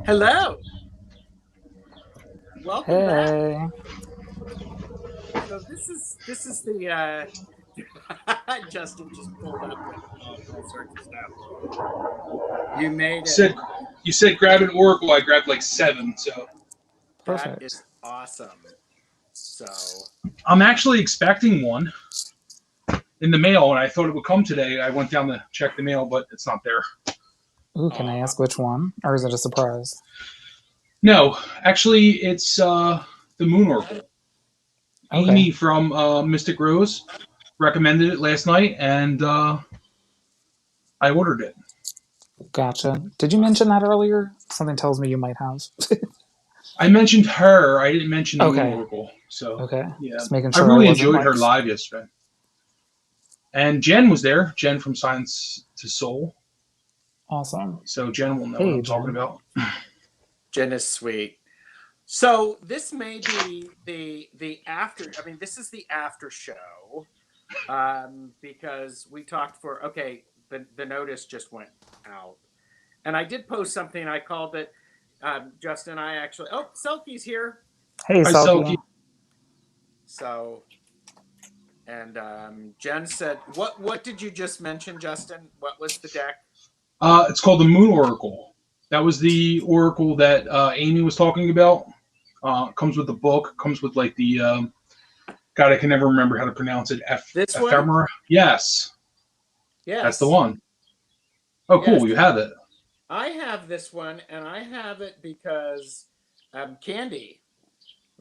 Hello. Welcome back. Hey. So this is the Justin just pulled up with all sorts of stuff. You made You it. said you said grab an oracle. I grabbed like 7. So That Perfect. is awesome. So I'm actually expecting one in the mail, and I thought it would come today. I went down to check the mail, but it's not there. Ooh, can I ask which one? Or is it a surprise? No, actually, it's the Moon Oracle. Okay. Amy from Mystic Rose recommended it last night, and I ordered it. Gotcha. Did you mention awesome. that earlier? Something tells me you might have. I mentioned her. I didn't mention the Moon Okay. Oracle. So Okay. yeah, Just making I sure I really wasn't enjoyed like. her live yesterday. And Jen was there. Jen from Science to Soul. Awesome. So Jen will know what Hey, I'm talking Jen. about. Jen is sweet. So this may be the after. I mean, this is the after show because we talked for okay. The notice just went out, and I did post something. I called it. Justin, I actually. Oh, Selkie's here. Hey, Hi, Selkie. Selkie. So, and Jen said, "What did you just mention, Justin? What was the deck?" It's called the Moon Oracle. That was the oracle that Amy was talking about. Comes with the book. Comes with like the God. I can never remember how to pronounce it. This one? Ephemera. Yes, that's the Yes, one. Oh, yes. cool. You have it. I have this one, and I have it because Candy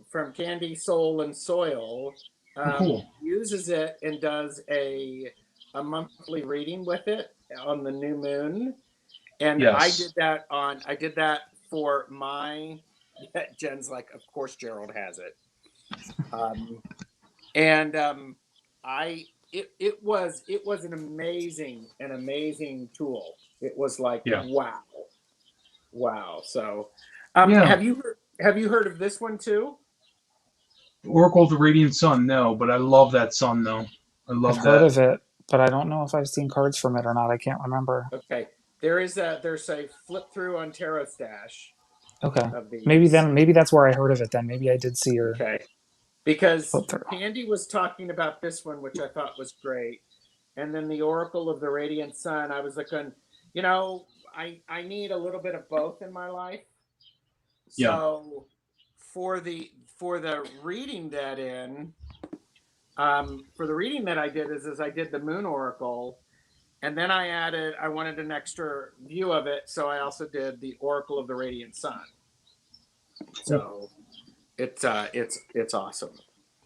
from Candy Soul and Soil Oh, cool. uses it and does a monthly reading with it on the new moon. And Yes. I did that for my Jen's like, of course Gerald has it. Um, and I it was an amazing tool. It was like Yeah. wow. So Yeah. have you heard of this one too? Oracle of the Radiant Sun. No, but I love that sun though. I I've love heard that. of it, but I don't know if I've seen cards from it or not. I can't remember. Okay, there's a flip through on Tarot Stash Okay. of Maybe these. then, maybe that's where I heard of it then. Maybe I did see her Okay, because flip through. Candy was talking about this one, which I thought was great, and then the Oracle of the Radiant Sun. I was looking, you know, I need a little bit of both in my life. Yeah. So for the reading that in for the reading that I did is I did the Moon Oracle, and then I wanted an extra view of it, so I also did the Oracle of the Radiant Sun. Cool. So it's awesome.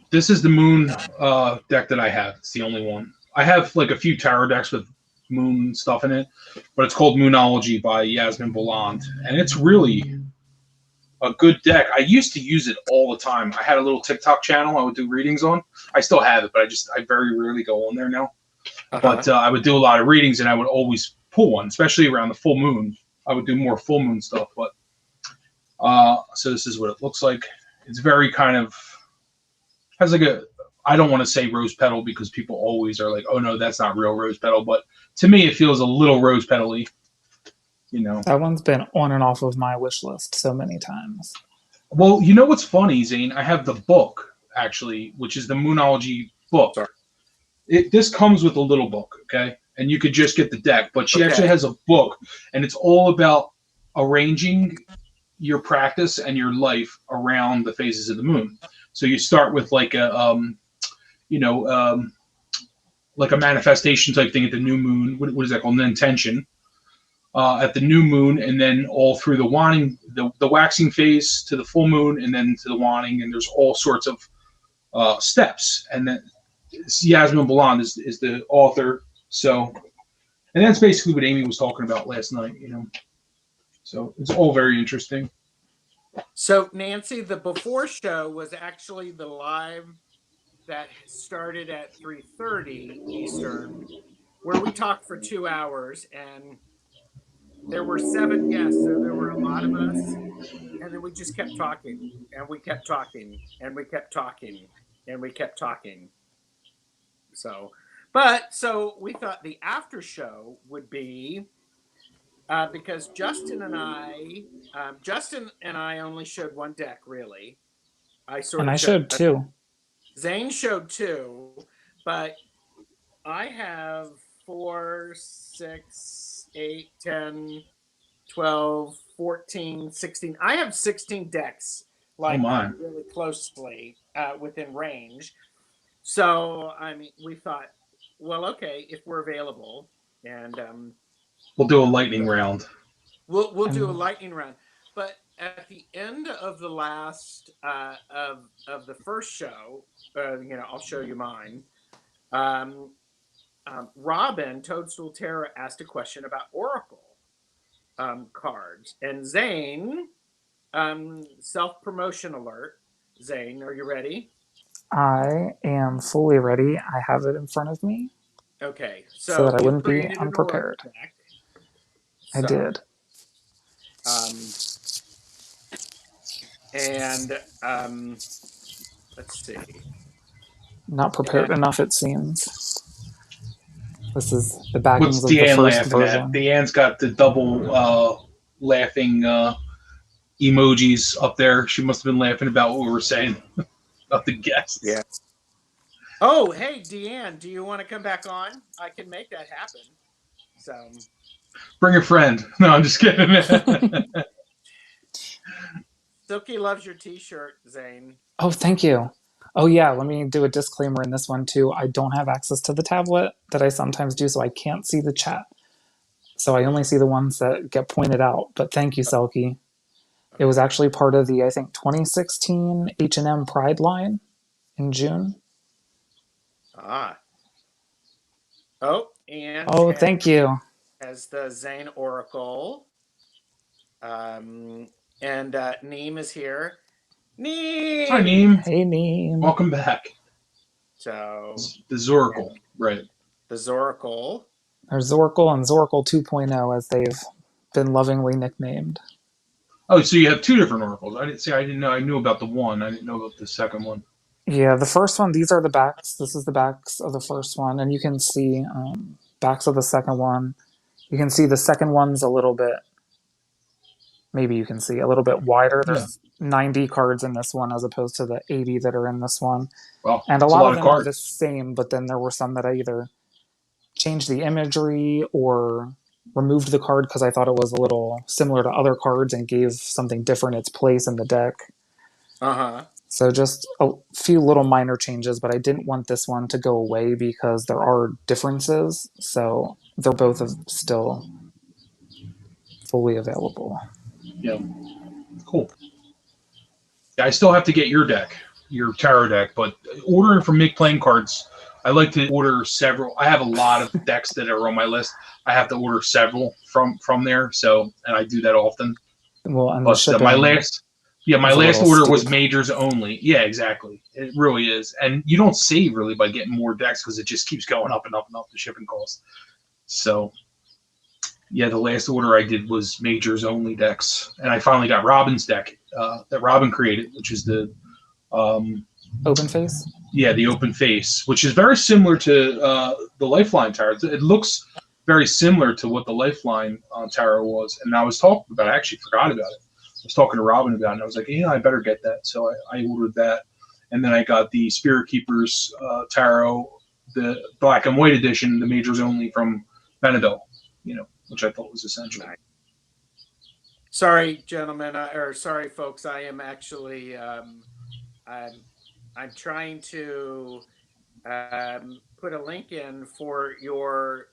This is the Moon deck that I have. It's the only one. I have like a few tarot decks with Moon stuff in it, but it's called Moonology by Yasmin Boland, and it's really a good deck. I used to use it all the time. I had a little TikTok channel I would do readings on. I still have it, but I very rarely go on there now. Uh But huh. I would do a lot of readings, and I would always pull one, especially around the full moon. I would do more full moon stuff. But so this is what it looks like. It's very kind of has like a. I don't want to say rose petal because people always are like, oh no, that's not real rose petal. But to me, it feels a little rose petally. You know. That one's been on and off of my wish list so many times. Well, you know what's funny, Zane? I have the book actually, which is the Moonology book. Sorry. This comes with a little book, okay? And you could just get the deck, but she actually Okay. has a book, and it's all about arranging your practice and your life around the phases of the moon. So you start with like a, you know, like a manifestation type thing at the new moon. What is that called? An intention at the new moon, and then all through the waning, the waxing phase to the full moon, and then to the waning, and there's all sorts of steps. And then Yasmin Balan is the author. So, and that's basically what Amy was talking about last night, you know. So it's all very interesting. So Nancy, the before show was actually the live that started at 3:30 Eastern, where we talked for 2 hours, and there were 7 guests, so there were a lot of us, and then we just kept talking, and we kept talking, and we kept talking, and we kept talking. So, but so we thought the after show would be because Justin and I only showed one deck really. I sort And of I showed. showed two. Zane showed two, but I have 4, 6, 8, 10, 12, 14, 16. I have 16 decks, Oh like my. really closely within range. So, I mean, we thought, well, okay, if we're available, and We'll do a lightning round. we'll do a And lightning round. But at the end of the last of the first show, I'll show you mine. Um, Robin Toadstool Terror asked a question about Oracle cards, and Zane, self promotion alert. Zane, are you ready? I am fully ready. I have it in front of me Okay, so so that I you wouldn't be created an Oracle unprepared. deck. I So, did. um, and let's see. Not And prepared enough, it seems. This is the What's backings of the Deanne first laughing at? version. Deanne's got the double laughing emojis up there. She must have been laughing about what we were saying about the guests. yeah. Oh, hey, Deanne, do you want to come back on? I can make that happen. So, Bring a friend. No, I'm just kidding. Silky loves your T-shirt, Zane. Oh, thank you. Oh, yeah, let me do a disclaimer in this one too. I don't have access to the tablet that I sometimes do, so I can't see the chat. So I only see the ones that get pointed out. But thank you, Selkie. It was Okay. actually part of the, I think, 2016 H&M Pride line in June. Ah. Oh, and Oh, Chad thank you. has the Zane Oracle. Um, and Neem is here. Hi, Neem. Neem. Hey, Neem. Welcome back. So The Zoracle, right? the Zoracle. There's Zoracle and Zoracle 2.0, as they've been lovingly nicknamed. Oh, so you have two different oracles. I didn't say I didn't know. I knew about the one. I didn't know about the second one. Yeah, the first one, these are the backs. This is the backs of the first one. And you can see backs of the second one. You can see the second one's a little bit, maybe you can see, a little bit wider. Yeah. There's 90 cards in this one as opposed to the 80 that are in this one. Well, And a it's a lot of lot of them are the cards. same, but then there were some that I either changed the imagery or removed the card because I thought it was a little similar to other cards and gave something different its place in the deck. Uh-huh. So just a few little minor changes, but I didn't want this one to go away because there are differences. So they're both still fully available. Yeah. Cool. Yeah, I still have to get your deck, your tarot deck, but ordering from Mick playing cards, I like to order several. I have a lot of decks that are on my list. I have to order several from there, so and I do that often. Well, and the But my shipping last, yeah, my is a last little order was steep. majors only. Yeah, exactly. It really is, and you don't save really by getting more decks because it just keeps going up and up and up the shipping cost. So yeah, the last order I did was majors only decks, and I finally got Robin's deck that Robin created, which is the Open face? yeah, the open face, which is very similar to the Lifeline tarot. It looks very similar to what the Lifeline tarot was, and I was talking about. I actually forgot about it. I was talking to Robin about it, and I was like, "Yeah, I better get that." So I ordered that, and then I got the Spirit Keepers tarot, the black and white edition, the majors only from Benedetti, which I thought was essential. Nice. Sorry, gentlemen, or sorry, folks. I am actually I'm trying to put a link in for your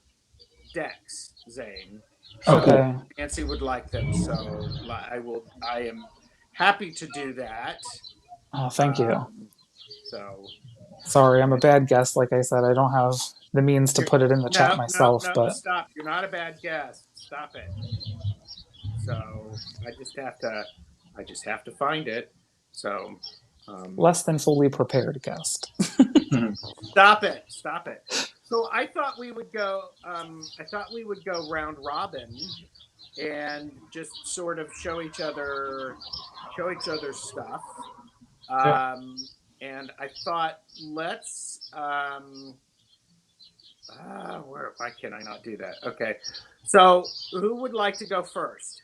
decks, Zane. Oh, So cool. Okay. Nancy would like them. So I will. I am happy to do that. Oh, thank you. So Sorry, I'm a bad guest. Like I said, I don't have the means to you're, put it in the chat no, no, myself, no. but Stop. You're not a bad guest. Stop it. So I just have to find it. So less than fully prepared guest. stop it. Stop it. So I thought we would go. I thought we would go round robin and just sort of show each other stuff. Yeah. And I thought let's Why can I not do that? Okay. So who would like to go first?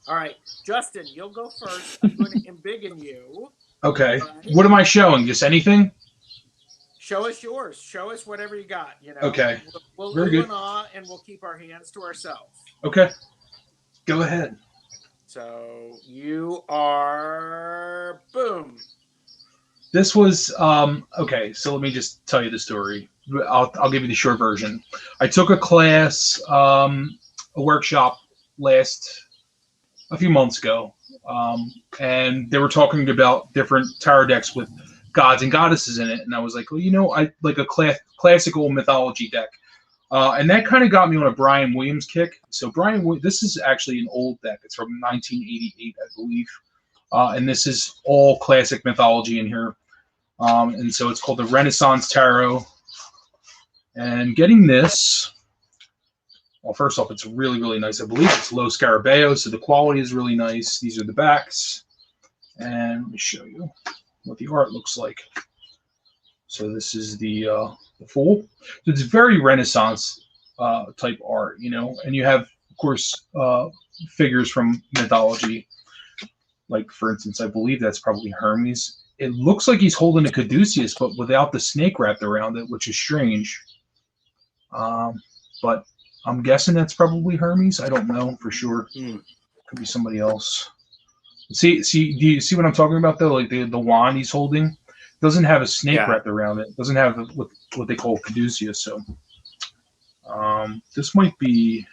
All right, Justin, you'll go first. I'm going to embiggen you. Okay. Right? What am I showing? Just anything? Show us yours. Show us whatever you got. Okay. We'll Very ooh good. and ah, and we'll keep our hands to ourselves. Okay. Go ahead. So you are boom. This was okay. So let me just tell you the story. I'll give you the short version. I took a class, a workshop last a few months ago, and they were talking about different tarot decks with gods and goddesses in it, and I was like, well, I like a classical mythology deck, and that kind of got me on a Brian Williams kick. So this is actually an old deck. It's from 1988, I believe, and this is all classic mythology in here. And so it's called the Renaissance Tarot. And getting this, well, first off, it's really, really nice. I believe it's low Scarabeo, so the quality is really nice. These are the backs. And let me show you what the art looks like. So this is the full. So it's very Renaissance type art, and you have, of course, figures from mythology. Like, for instance, I believe that's probably Hermes. It looks like he's holding a caduceus, but without the snake wrapped around it, which is strange. But I'm guessing that's probably Hermes. I don't know for sure. Could be somebody else. See, do you see what I'm talking about though? Like the wand he's holding doesn't have a snake wrapped around it. Doesn't have what they call caduceus. So this might be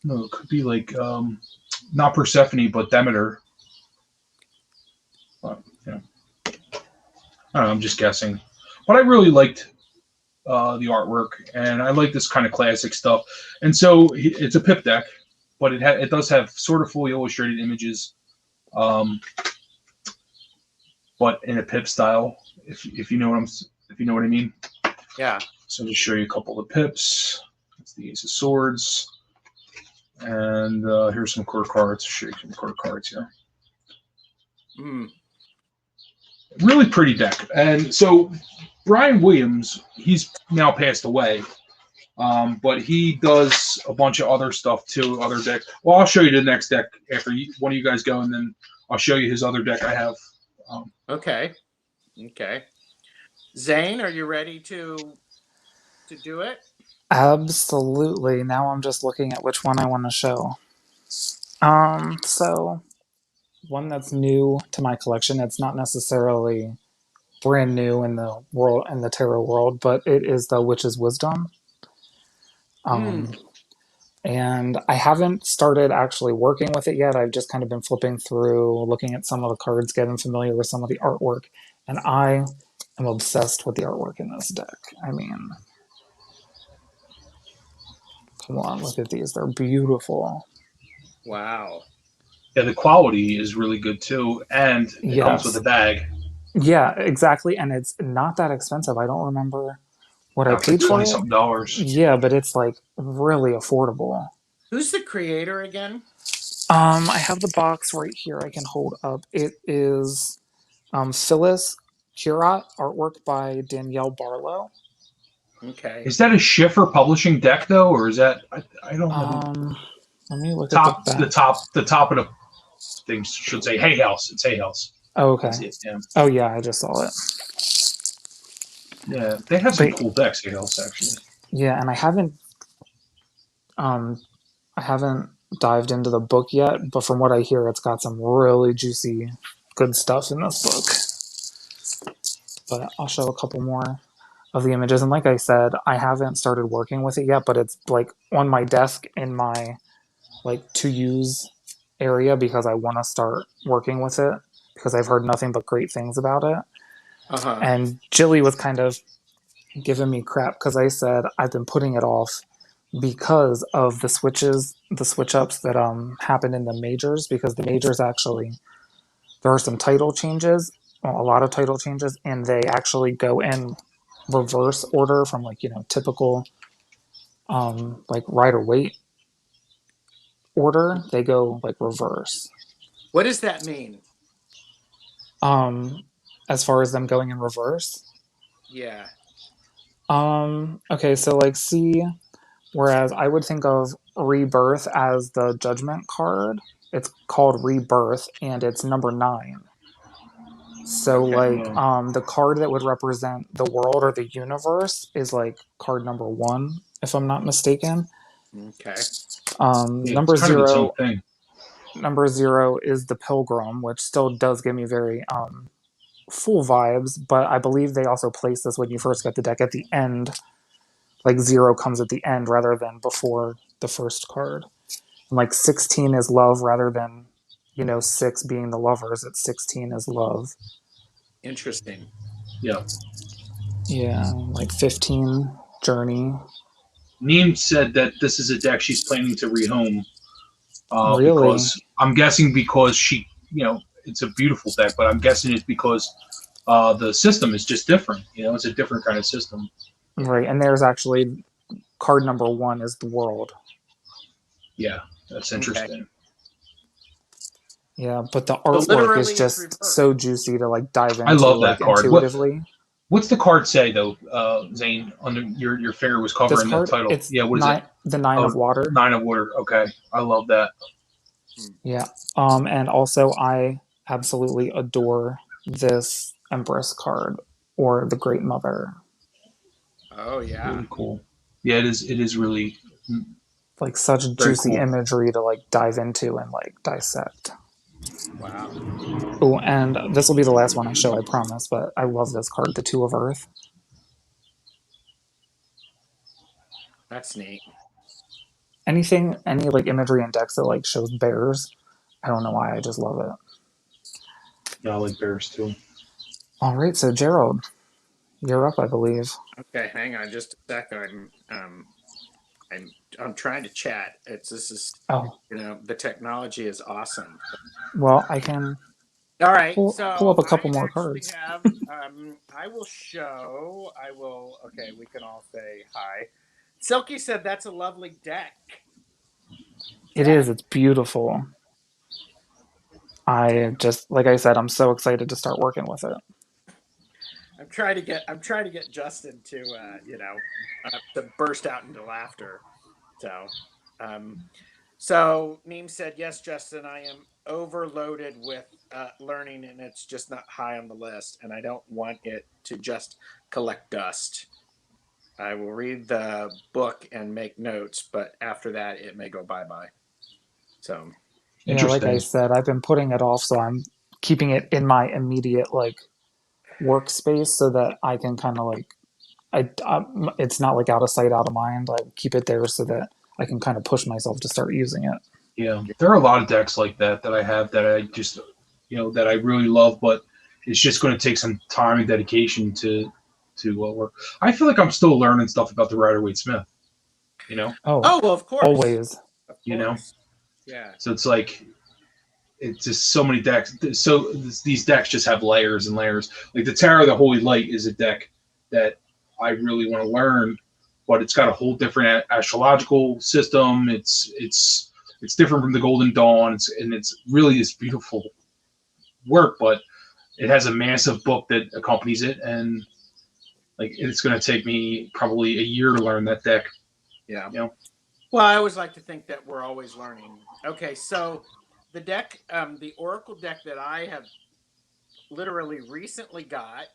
no, it could be like not Persephone, but Demeter. Yeah. I don't know. I'm just guessing, but I really liked the artwork, and I like this kind of classic stuff. And so it's a pip deck, but it does have sort of fully illustrated images, but in a pip style. If you know what I mean. Yeah. So to show you a couple of pips, it's the Ace of Swords, and here's some core cards. Show you some core cards here. Really pretty deck. And so Brian Williams, he's now passed away, but he does a bunch of other stuff too, other decks. Well, I'll show you the next deck after one of you guys go, and then I'll show you his other deck I have. Okay. Zane, are you ready to do it? Absolutely. Now I'm just looking at which one I want to show. So one that's new to my collection. It's not necessarily brand new in the world, in the tarot world, but it is the Witch's Wisdom. And I haven't started actually working with it yet. I've just kind of been flipping through, looking at some of the cards, getting familiar with some of the artwork, and I am obsessed with the artwork in this deck. I mean, come on, look at these. They're beautiful. Wow. Yeah, the quality is really good too, and it comes with a Yes. bag. Yeah, exactly. And it's not that expensive. I don't remember what I It's like paid for 20 it. something dollars. Yeah, but it's like really affordable. Who's the creator again? I have the box right here I can hold up. It is Phyllis Curat, artwork by Danielle Barlow. Okay. Is that a Schiffer Publishing deck though, or is that I don't know? Let me look at the back. The top of the thing should say Hay House. It's Hay House. Oh, okay. Yeah. Oh yeah, I just saw it. Yeah, they have some cool decks, Hay House, actually. Yeah, and I haven't dived into the book yet, but from what I hear, it's got some really juicy, good stuff in this book. But I'll show a couple more of the images. And like I said, I haven't started working with it yet, but it's like on my desk in my like to use area because I want to start working with it because I've heard nothing but great things about it. And Jilly was kind of giving me crap because I said I've been putting it off because of the switch ups that happened in the majors, because the majors actually, there are some title changes, well, a lot of title changes, and they actually go in reverse order from like, typical like rider weight order. They go like reverse. What does that mean? As far as them going in reverse? Yeah. Okay, so like see, whereas I would think of Rebirth as the Judgment card, it's called Rebirth and it's number 9. So Okay. like the card that would represent the world or the universe is like card number 1, if I'm not mistaken. Okay. Yeah, it's kind of its own thing. Number 0 is the Pilgrim, which still does give me very full vibes, but I believe they also place this when you first get the deck at the end. Like 0 comes at the end rather than before the first card. And like 16 is love rather than, 6 being the lovers. It's 16 is love. Interesting. Yeah. Yeah, like 15 journey. Neem said that this is a deck she's planning to rehome Really? because I'm guessing because she, it's a beautiful deck, but I'm guessing it's because the system is just different. It's a different kind of system. Right. And there's actually card number 1 is the world. Yeah, that's interesting. Okay. Yeah, but the So artwork is literally, it's just reversed. so juicy to like dive I into love that like card. intuitively. What's the card say though, Zane? Under your fairy was This covering the card, title. it's Yeah, what is it? the 9 of Oh, water. 9 of water. Okay, I love that. Yeah. And also I absolutely adore this Empress card or the Great Mother. Oh yeah. Really cool. Yeah, it is. It is really Like such very juicy cool. imagery to like dive into and like dissect. Wow. Oh, and this will be the last one I show, I promise, but I love this card, the 2 of Earth. That's neat. Any like imagery in decks that like shows bears, I don't know why, I just love it. Yeah, I like bears too. All right, so Gerald, you're up, I believe. Okay, hang on just a second. I'm trying to chat. This is Oh, the technology is awesome. well, I can All right, pull so up a couple I more actually cards. have I will okay, we can all say hi. Silky said that's a lovely deck. It Yeah. is, it's beautiful. I just, like I said, I'm so excited to start working with it. I'm trying to get Justin to to burst out into laughter. So um so Neem said, yes, Justin, I am overloaded with learning and it's just not high on the list and I don't want it to just collect dust. I will read the book and make notes, but after that it may go bye-bye. So Yeah, like I Interesting. said, I've been putting it off, so I'm keeping it in my immediate like workspace so that I can kind of like it's not like out of sight, out of mind. I keep it there so that I can kind of push myself to start using it. Yeah, there are a lot of decks like that that I have that I just, that I really love, but it's just going to take some time and dedication to work. I feel like I'm still learning stuff about the Rider Waite Smith. You know, Oh, oh well, of course. always. Of you know. course. Yeah. So it's like it's just so many decks. So these decks just have layers and layers. Like the Tower of the Holy Light is a deck that I really want to learn, but it's got a whole different astrological system. It's different from the Golden Dawn. It's really this beautiful work, but it has a massive book that accompanies it, and like it's going to take me probably a year to learn that deck. Yeah. You know? Well, I always like to think that we're always learning. Okay, so the deck, the Oracle deck that I have literally recently got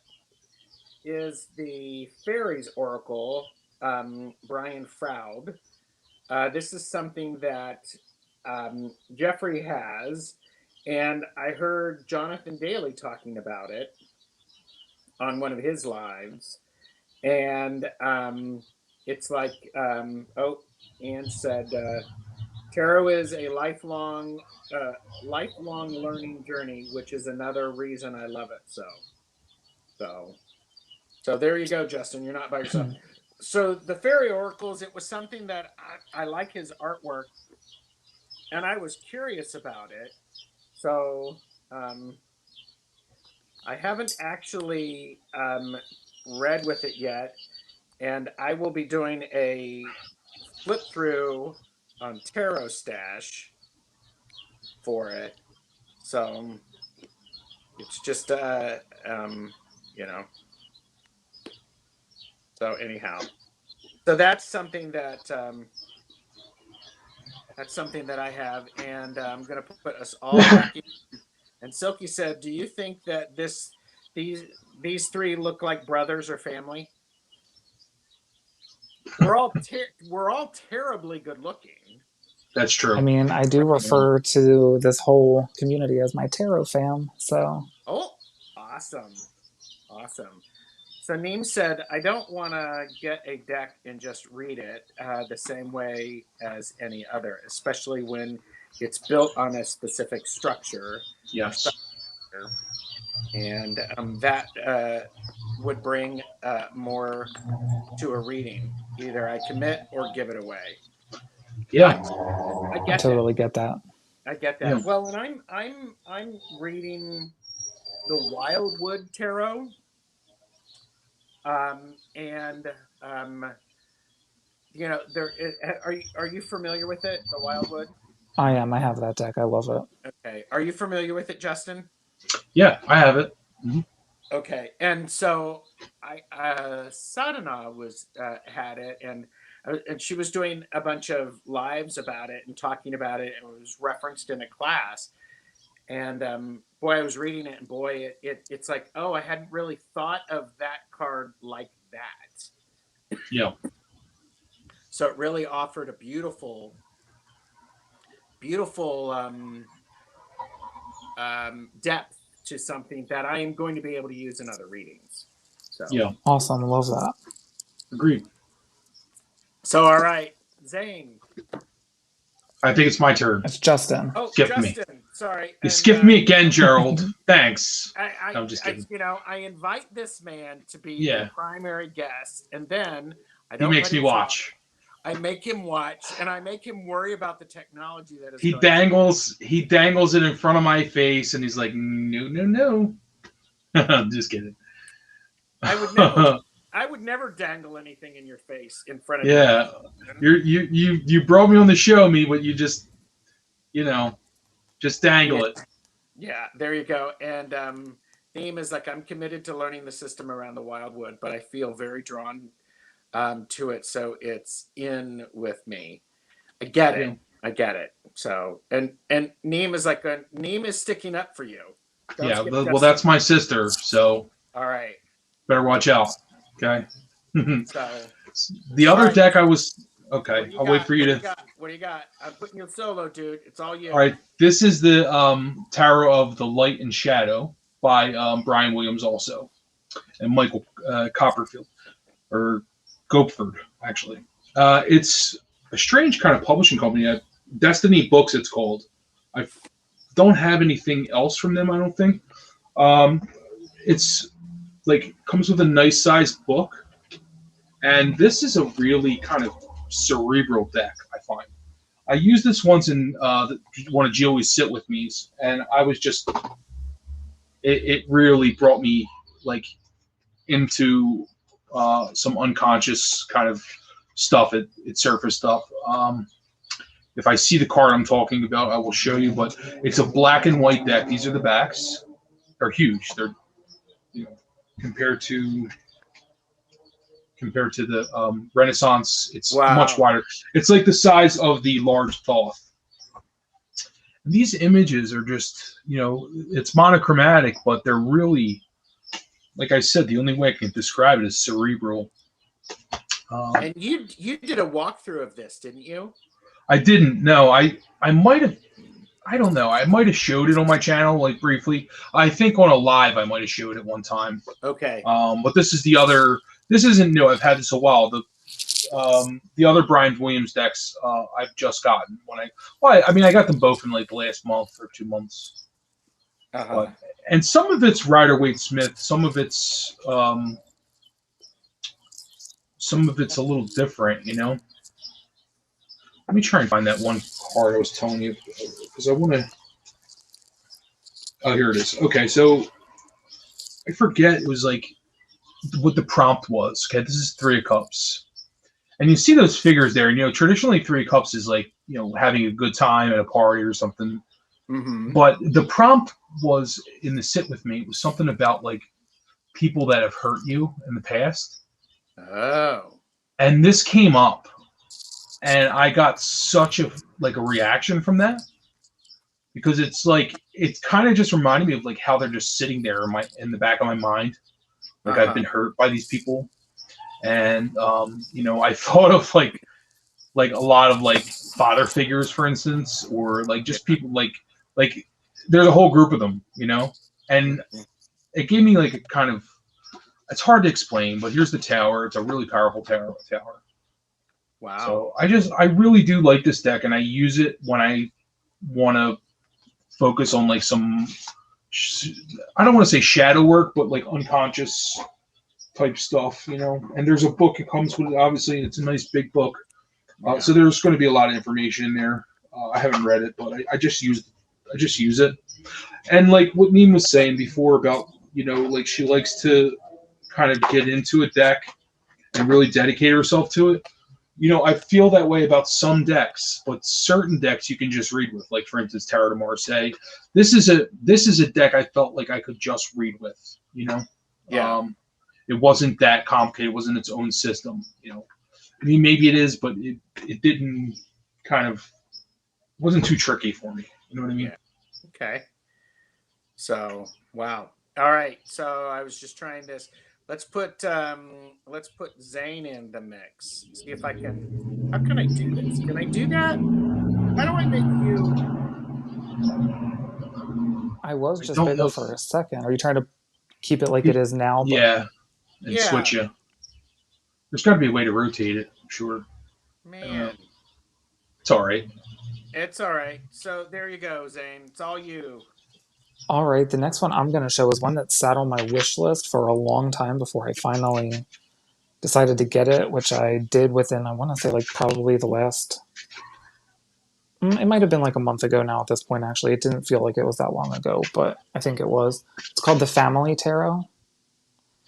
is the Fairies Oracle, Brian Froud. This is something that Jeffrey has, and I heard Jonathan Daly talking about it on one of his lives, and it's like, Anne said, tarot is a lifelong learning journey, which is another reason I love it. So, so there you go, Justin. You're not by yourself. So the fairy oracles, it was something that I like his artwork, and I was curious about it. So I haven't actually read with it yet, and I will be doing a flip through on Tarot Stash for it. So it's just you know, So anyhow, so that's something that I have, and I'm gonna put us all back in. And Silky said, "Do you think that these these three look like brothers or family? We're all terribly good looking, That's I true. mean, I do right? refer to this whole community as my tarot fam. So Oh, awesome, awesome." So Neem said, "I don't want to get a deck and just read it the same way as any other, especially when it's built on a specific structure or Yes. and that would bring more to a reading. Either I commit or give it away." Yeah. I I get that. totally get that. I get Yeah. that. Well, and I'm reading the Wildwood Tarot, and um, are you familiar with it, the Wildwood? I am. I have that deck. I love it. Okay, are you familiar with it, Justin? Yeah, I have it. Mhm. Okay, and so I Sadhana was had it, and she was doing a bunch of lives about it and talking about it, and it was referenced in a class. And boy, I was reading it, and boy, it's like, oh, I hadn't really thought of that card like that. Yeah. So it really offered a beautiful depth to something that I am going to be able to use in other readings. So, Yeah. Awesome. Love that. Agreed. all right, Zane. I think it's my turn. It's Justin. Oh, Skip me. Justin. Sorry. You And, skipped me again, Gerald. Thanks. No, I'm just kidding. I invite this man to be Yeah. the primary guest, and then I He don't makes let me him watch. talk. I make him watch, and I make him worry about the technology that is. He going dangles it in front of my face, and he's like, no, no, no. I'm just kidding. I would never dangle anything in your face in front of Yeah. You brought me on the show, me, but you just just dangle it. Yeah, there you go. And theme is like, I'm committed to learning the system around the Wildwood, but I feel very drawn to it, so it's in with me. I get it. Yeah. I get it. So and Neem is like Neem is sticking up for you. Don't Yeah, skip well, Justin. that's my sister, so All right. better watch out. Okay. So The other right. deck I was what okay. do you I'll got? wait for you to. What do you got? I'm putting you solo, dude. It's all you. All right, this is the Tarot of the Light and Shadow by Brian Williams, also, and Michael Copperfield or Gopford, actually. It's a strange kind of publishing company. Destiny Books, it's called. I don't have anything else from them, I don't think. It's like comes with a nice sized book, and this is a really kind of cerebral deck, I find. I used this once in one of Joey's sit with me's, and I was just it really brought me like into some unconscious kind of stuff. It surface stuff. If I see the card I'm talking about, I will show you. But it's a black and white deck. These are the backs. They're huge. They're compared to the Renaissance. It's much wider. It's like the size of the large Thoth. These images are just, it's monochromatic, but they're really, like I said, the only way I can describe it is cerebral. And you did a walkthrough of this, didn't you? I didn't. No, I might have. I don't know. I might have showed it on my channel, like briefly. I think on a live, I might have showed it one time. Okay. But this is the other. This isn't new. I've had this a while. The other Brian Williams decks I've just gotten I got them both in like the last month or 2 months. Uh-huh. And some of it's Rider-Waite Smith, some of it's a little different, Let me try and find that one card I was telling you, because I want to. Oh, here it is. Okay, so I forget it was like what the prompt was. Okay, this is 3 of Cups. And you see those figures there, and traditionally 3 of Cups is like, having a good time at a party or something. Mm-hmm. But the prompt was in the sit with me. It was something about like people that have hurt you in the past. Oh. And this came up, and I got such a reaction from that, because it's like it kind of just reminded me of like how they're just sitting there in the back of my mind, like I've been hurt by these people. And I thought of like a lot of like father figures, for instance, or like just Yeah. people like there's a whole group of them, and Mhm. it gave me like a kind of, it's hard to explain, but here's the tower. It's a really powerful tower. Wow. So I really do like this deck, and I use it when I want to focus on like some, I don't want to say shadow work, but like unconscious type stuff, And there's a book it comes with, obviously. It's a nice big book. Yeah. So there's going to be a lot of information in there. I haven't read it, but I just use it. And like what Neem was saying before about, like she likes to kind of get into a deck and really dedicate herself to it. I feel that way about some decks, but certain decks you can just read with. Like for instance, Terra de Marseille. This is a deck I felt like I could just read with. Yeah. It wasn't that complicated. It wasn't its own system. I mean, maybe it is, but it didn't kind of wasn't too tricky for me. You know what I mean? Yeah. Okay. So, wow. All right. So I was just trying this. Let's put Zane in the mix. See if I can. How can I do this? Can I do that? How do I make you? I was I just don't bigger know. for a second. Are you trying to keep it like it is now? But Yeah, and Yeah, switch you. There's got to be a way to rotate it. I'm sure. I don't know. man. It's all right. It's all right. So there you go, Zane. It's all you. all right, the next one I'm going to show is one that sat on my wish list for a long time before I finally decided to get it, which I did within, I want to say, like probably the last. It might have been like a month ago now at this point, actually. It didn't feel like it was that long ago, but I think it was. It's called the Family Tarot.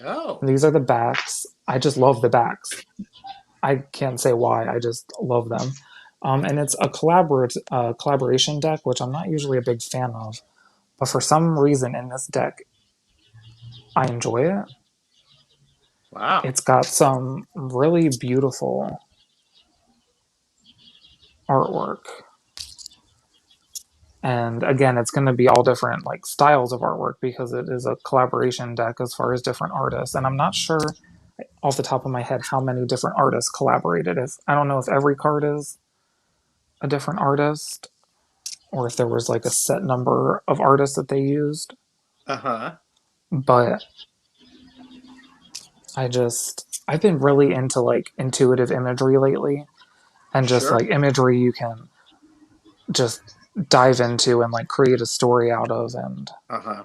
Oh, And these are the backs. I just love the backs. I can't say why. I just love them. And it's a collaboration deck, which I'm not usually a big fan of. But for some reason in this deck, I enjoy it. wow. It's got some really beautiful artwork. And again, it's going to be all different like styles of artwork because it is a collaboration deck as far as different artists. And I'm not sure off the top of my head how many different artists collaborated. If I don't know if every card is a different artist or if there was like a set number of artists that they used. Uh-huh. But I've been really into like intuitive imagery lately, and just Sure. like imagery you can just dive into and like create a story out of, and Uh-huh.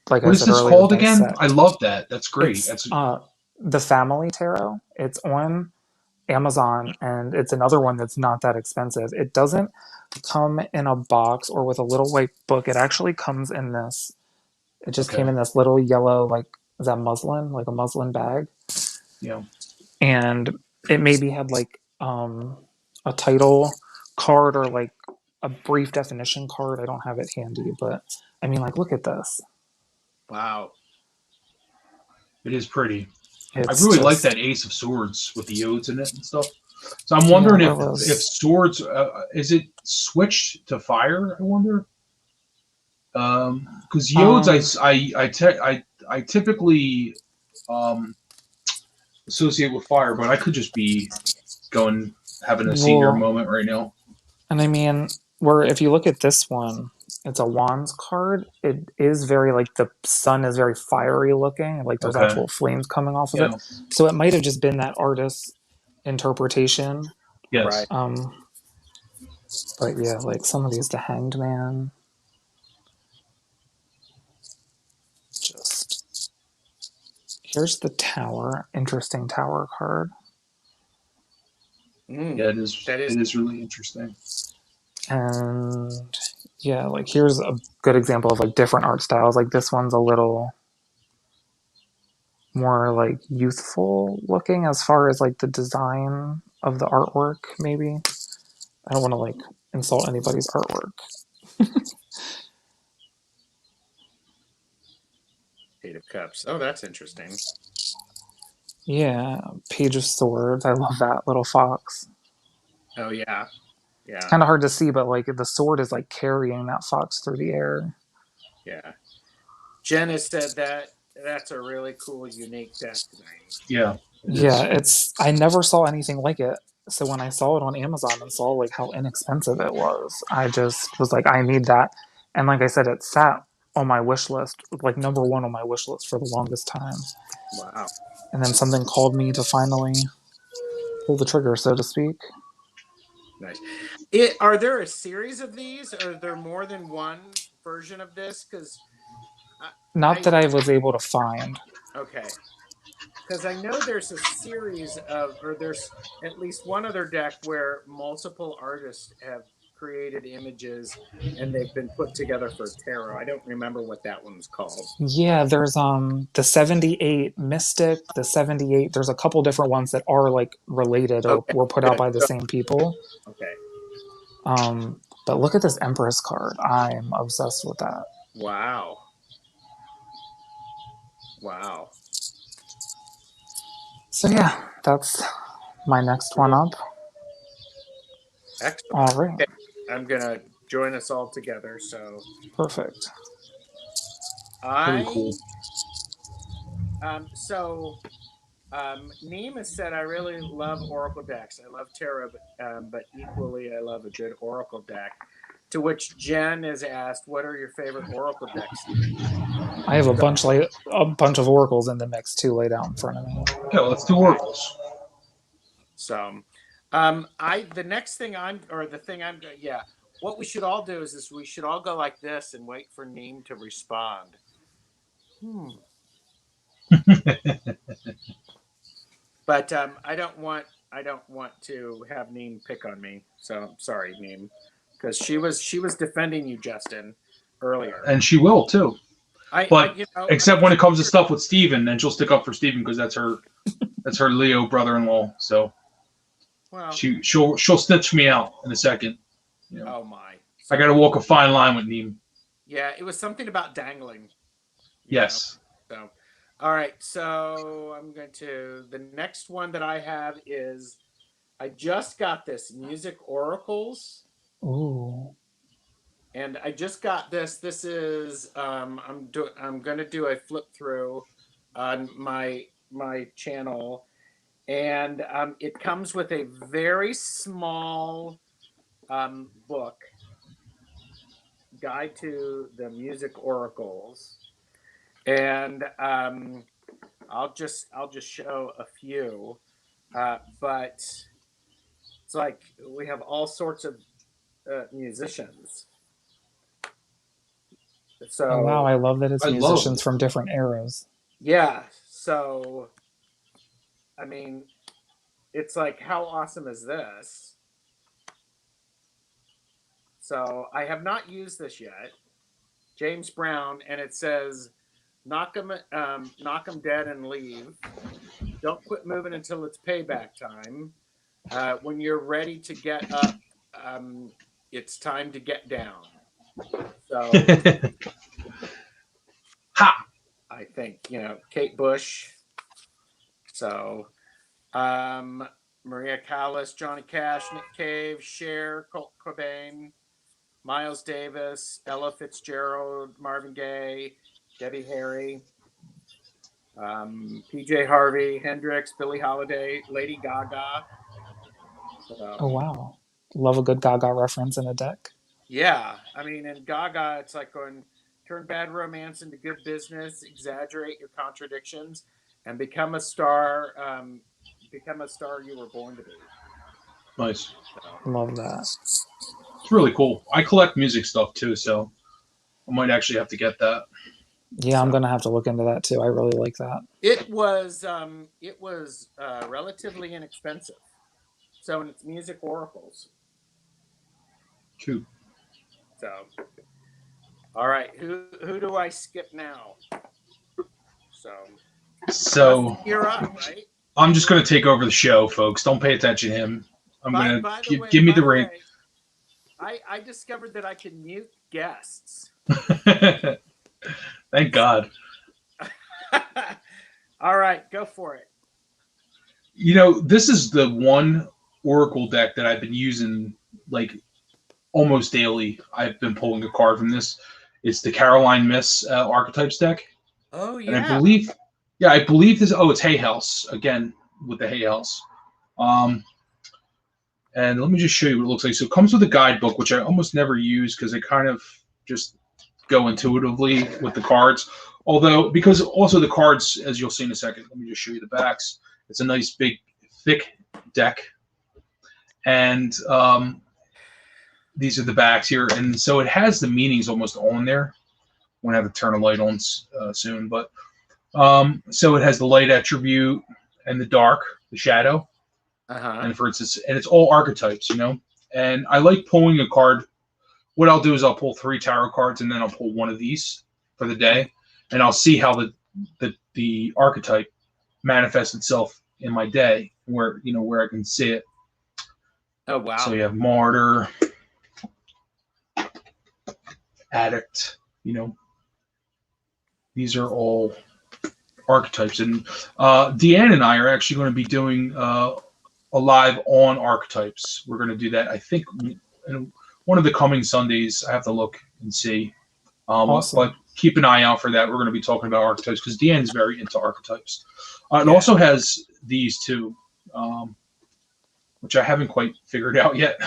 like I What is said this earlier, called again? I dissect. love that. That's great. It's the Family Tarot. It's on Amazon, and it's another one that's not that expensive. It doesn't come in a box or with a little white book. It actually comes in this. It just came Okay. in this little yellow, like, is that muslin, like a muslin bag, Yeah. and it maybe had like a title card or like a brief definition card. I don't have it handy, but I mean, like, look at this. Wow. It is pretty. I It's really like just, that Ace of Swords with the Yods in it and stuff. So I'm yeah, wondering it if was. swords, is it switched to fire? I wonder. Because Yods, Um, I typically um, associate with fire, but I could just be going having a senior well, moment right now. and I mean, where if you look at this one, it's a wands card. It is very like the sun is very fiery looking, like there's Okay. actual flames coming off of it. Yeah. So it might have just been that artist's interpretation. Right. Yes. Um, but yeah, like some of these, the Hanged Man, just here's the Tower, interesting Tower card, Mm. Yeah. It is. That is. It is really interesting. and yeah, like here's a good example of like different art styles. Like this one's a little more like youthful looking as far as like the design of the artwork, maybe. I don't want to like insult anybody's artwork. Eight of Cups. Oh, that's interesting. Yeah, Page of Swords. I love that little fox. Oh yeah, It's yeah, kind of hard to see, but like the sword is like carrying that fox through the air. yeah. Jen has said that that's a really cool, unique deck name. Yeah, it Yeah, is. it's I never saw anything like it. So when I saw it on Amazon and saw like how inexpensive it was, I just was like, I need that. And like I said, it sat on my wish list, like number one on my wish list for the longest time. Wow, And then something called me to finally pull the trigger, so to speak. nice. Are there a series of these? Are there more than one version of this? Because Not I that I was able to find. okay. Because I know there's a series of, or there's at least one other deck where multiple artists have created images and they've been put together for tarot. I don't remember what that one's called. Yeah, there's the 78 Mystic, the 78. There's a couple different ones that are like related or Okay, were put out good. by the same people. Okay. But look at this Empress card. I'm obsessed with that. Wow. Wow. So yeah, that's my next one Cool. up. Excellent. All right, Okay. I'm going to join us all together. So perfect. Very cool. I, so Neem has said, I really love Oracle decks. I love tarot, but equally, I love a good Oracle deck. To which Jen has asked, what are your favorite Oracle decks? I have So, a bunch of oracles in the mix too, laid out in front of me. Yeah, let's do oracles. so the next thing the thing yeah, what we should all do is we should all go like this and wait for Neem to respond. But I don't want to have Neem pick on me. So sorry, Neem, because she was defending you, Justin, earlier. And she will too. But I except mean, when it comes to stuff with Steven, then she'll stick up for Steven because that's her Leo brother-in-law. So well, she'll snitch me out in a second. You know, oh my, I got to walk a fine line with Neem. yeah, it was something about dangling. Yes. So, all right. So the next one that I have is, I just got this Music Oracles. Ooh. And I just got this. This is I'm going to do a flip through on my channel, and it comes with a very small book, guide to the music oracles, and I'll just show a few, but it's like we have all sorts of musicians. Oh wow, So I love that it's I love. musicians from different eras. yeah, so I mean, it's like, how awesome is this? So I have not used this yet. James Brown, and it says, knock them dead and leave. Don't quit moving until it's payback time. When you're ready to get up, it's time to get down. So Ha! I think, Kate Bush. So Maria Callas, Johnny Cash, Nick Cave, Cher, Kurt Cobain, Miles Davis, Ella Fitzgerald, Marvin Gaye, Debbie Harry, PJ Harvey, Hendrix, Billie Holiday, Lady Gaga. Oh So, wow, love a good Gaga reference in a deck. yeah, I mean, in Gaga, it's like going, turn bad romance into good business, exaggerate your contradictions, and become a star. Become a star you were born to be. Nice. So, Love that. It's really cool. I collect music stuff too, so I might actually have to get that. Yeah, I'm gonna have to look into that too. I really like that. it was relatively inexpensive. So, and it's music oracles. Too. So, all right, who do I skip now? So You're up, right? I'm just going to take over the show, folks. Don't pay attention to him. I'm going to give me the ring. I discovered that I can mute guests. Thank God. All right, go for it. You know, this is the one Oracle deck that I've been using like almost daily. I've been pulling a card from this. It's the Caroline Miss Archetypes deck, Oh and I yeah. believe, yeah, I believe this. Oh, it's Hay House again with the Hay House. And let me just show you what it looks like. So it comes with a guidebook, which I almost never use because I kind of just go intuitively with the cards. Although, because also the cards, as you'll see in a second, let me just show you the backs. It's a nice, big, thick deck. And these are the backs here. And so it has the meanings almost on there. I'm going to have to turn a light on soon. But so it has the light attribute and the dark, the shadow. And for instance, and it's all archetypes, you know. And I like pulling a card. What I'll do is I'll pull 3 tarot cards, and then I'll pull one of these for the day, and I'll see how the archetype manifests itself in my day, where where I can see it. Oh wow. So you have martyr, addict. You know, these are all archetypes, and Deanne and I are actually going to be doing a live on archetypes. We're going to do that, I think, in one of the coming Sundays. I have to look and see. Awesome. But keep an eye out for that. We're going to be talking about archetypes because Deanne is very into archetypes. It also has these two, which I haven't quite figured out yet.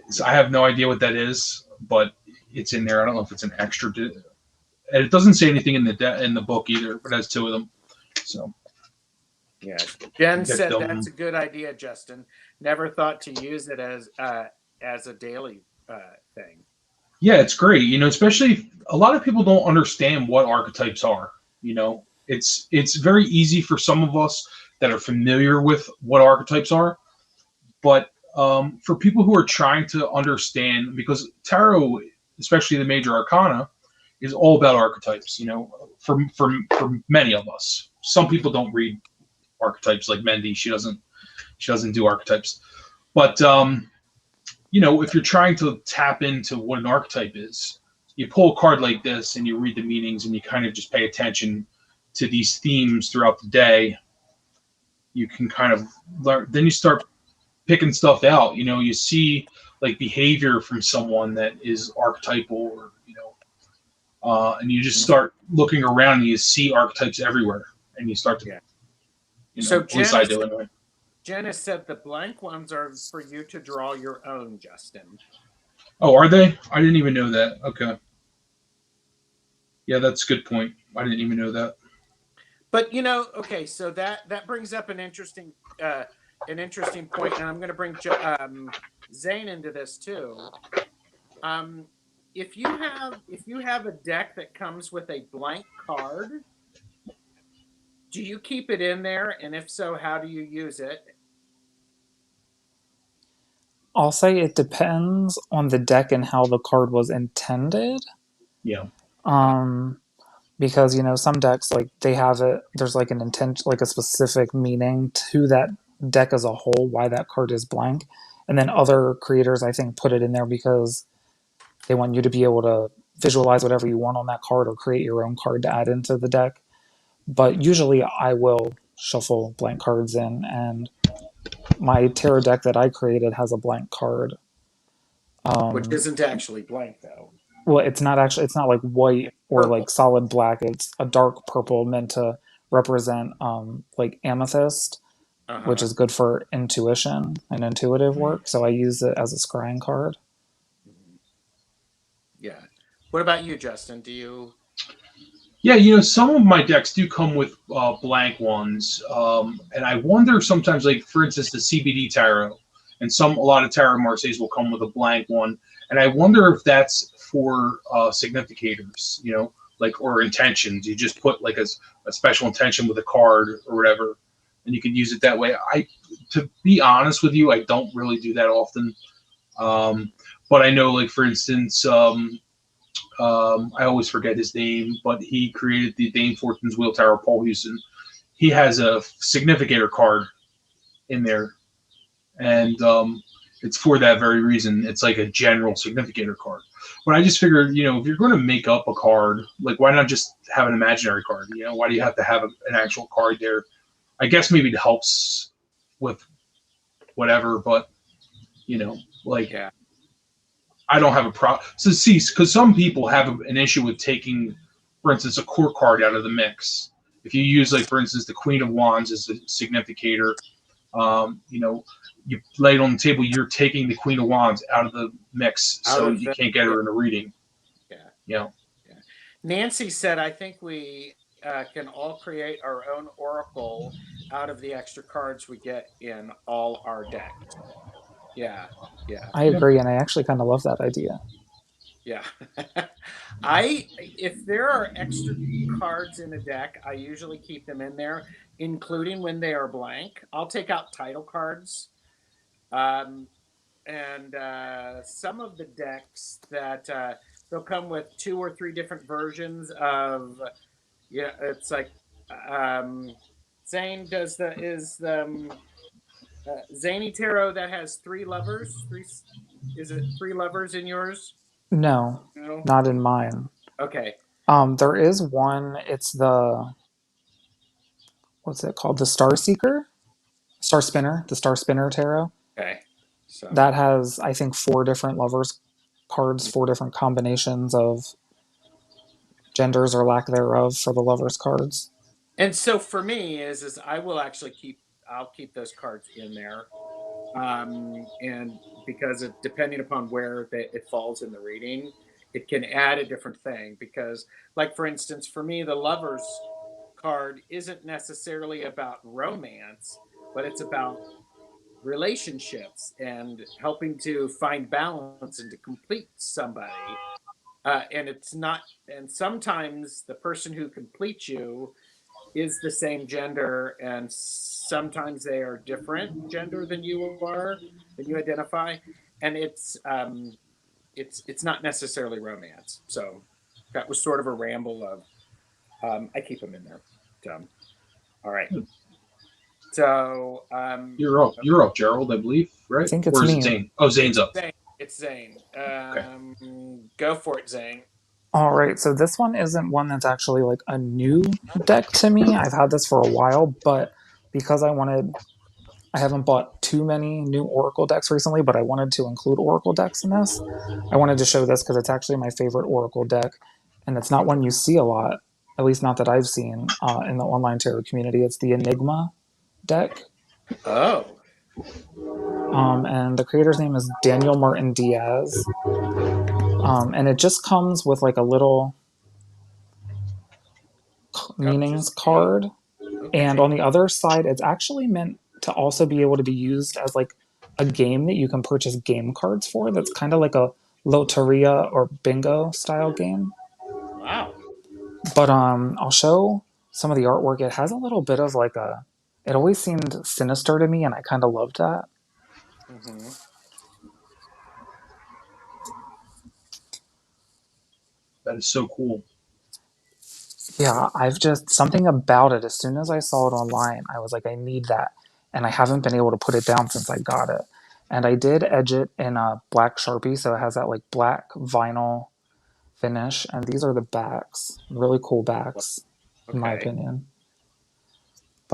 So I have no idea what that is, but it's in there. I don't know if it's an extra. And it doesn't say anything in the book either, but it has 2 of them. So. Yeah, Jen said that's a good idea, Justin. Never thought to use it as a daily thing. Yeah, it's great. You know, especially a lot of people don't understand what archetypes are. You know, it's very easy for some of us that are familiar with what archetypes are, but for people who are trying to understand, because tarot, especially the major arcana, is all about archetypes. You know, for many of us, some people don't read archetypes like Mendy. She doesn't do archetypes, but you know, if you're trying to tap into what an archetype is, you pull a card like this and you read the meanings and you kind of just pay attention to these themes throughout the day. You can kind of learn. Then you start picking stuff out. You know, you see like behavior from someone that is archetypal, or and you just start looking around and you see archetypes everywhere, and you start to. So at least I do anyway. Jenna said the blank ones are for you to draw your own, Justin. Oh, are they? I didn't even know that. Okay. Yeah, that's a good point. I didn't even know that. But okay, so that brings up an interesting point, and I'm going to bring Zane into this too. If you have a deck that comes with a blank card, do you keep it in there? And if so, how do you use it? I'll say it depends on the deck and how the card was intended. Yeah. Because some decks, like, they have it, there's like an intent, like a specific meaning to that deck as a whole, why that card is blank. And then other creators, I think, put it in there because they want you to be able to visualize whatever you want on that card or create your own card to add into the deck. But usually I will shuffle blank cards in, and my tarot deck that I created has a blank card. Which isn't actually blank, though. Well, it's not like white or Purple. like solid black. It's a dark purple meant to represent like amethyst, which is good for intuition and intuitive work. So I use it as a scrying card. Yeah. What about you, Justin? Do you? Yeah, some of my decks do come with blank ones, and I wonder sometimes, like for instance, the CBD tarot, and a lot of tarot Marseilles will come with a blank one, and I wonder if that's for significators, like, or intentions. You just put like a special intention with a card or whatever, and you can use it that way. To be honest with you, I don't really do that often, but I know, like for instance. I always forget his name, but he created the Dame Fortune's Wheel Tower, Paul Houston. He has a significator card in there, and it's for that very reason. It's like a general significator card. But I just figured, if you're going to make up a card, like, why not just have an imaginary card? Why do you have to have an actual card there? I guess maybe it helps with whatever, but like Yeah. I don't have a problem. So see, because some people have an issue with taking, for instance, a core card out of the mix. If you use, like, for instance, the Queen of Wands as a significator, you lay it on the table, you're taking the Queen of Wands out of the mix, Out so of you the can't get yeah, her in a reading. yeah, You know, yeah. Nancy said, I think we can all create our own oracle out of the extra cards we get in all our decks. Yeah, yeah, I yeah, agree, and I actually kind of love that idea. yeah. I if there are extra cards in a deck, I usually keep them in there, including when they are blank. I'll take out title cards. Um, and some of the decks that they'll come with two or three different versions of. Yeah, it's like um, Zane does the is the Zany tarot that has three lovers. Three is it three lovers in yours? No, No. not in mine. Okay. There is one. It's the what's it called? The Star Seeker, Star Spinner, the Star Spinner tarot. Okay. So That has, I think, four different lovers cards, four different combinations of genders or lack thereof for the lovers cards. and so for me is I will actually I'll keep those cards in there, and because depending upon where it falls in the reading, it can add a different thing. Because, like for instance, for me, the lovers card isn't necessarily about romance, but it's about relationships and helping to find balance and to complete somebody. And it's not, and sometimes the person who completes you is the same gender, and sometimes they are different gender than you are, than you identify, and it's not necessarily romance. So that was sort of a ramble of I keep them in there. So, all right. So you're up, Gerald, I believe, I right? think it's Or is it me. Zane? Oh, Zane's it's up. Zane. It's Zane. Okay. Go for it, Zane. All right, so this one isn't one that's actually like a new deck to me. I've had this for a while, but because I haven't bought too many new Oracle decks recently, but I wanted to include Oracle decks in this. I wanted to show this because it's actually my favorite Oracle deck, and it's not one you see a lot, at least not that I've seen in the online tarot community. It's the Enigma deck, Oh, and the creator's name is Daniel Martin Diaz, and it just comes with like a little meanings just a card. And okay. on the other side, it's actually meant to also be able to be used as like a game that you can purchase game cards for. That's kind of like a loteria or bingo style game. Wow. But I'll show some of the artwork. It has a little bit of like a. It always seemed sinister to me, and I kind of loved that. Mm-hmm. That is so cool. Yeah, I've just something about it. As soon as I saw it online, I was like, I need that, and I haven't been able to put it down since I got it. And I did edge it in a black Sharpie, so it has that like black vinyl finish. And these are the backs, really cool backs, in my Okay. opinion.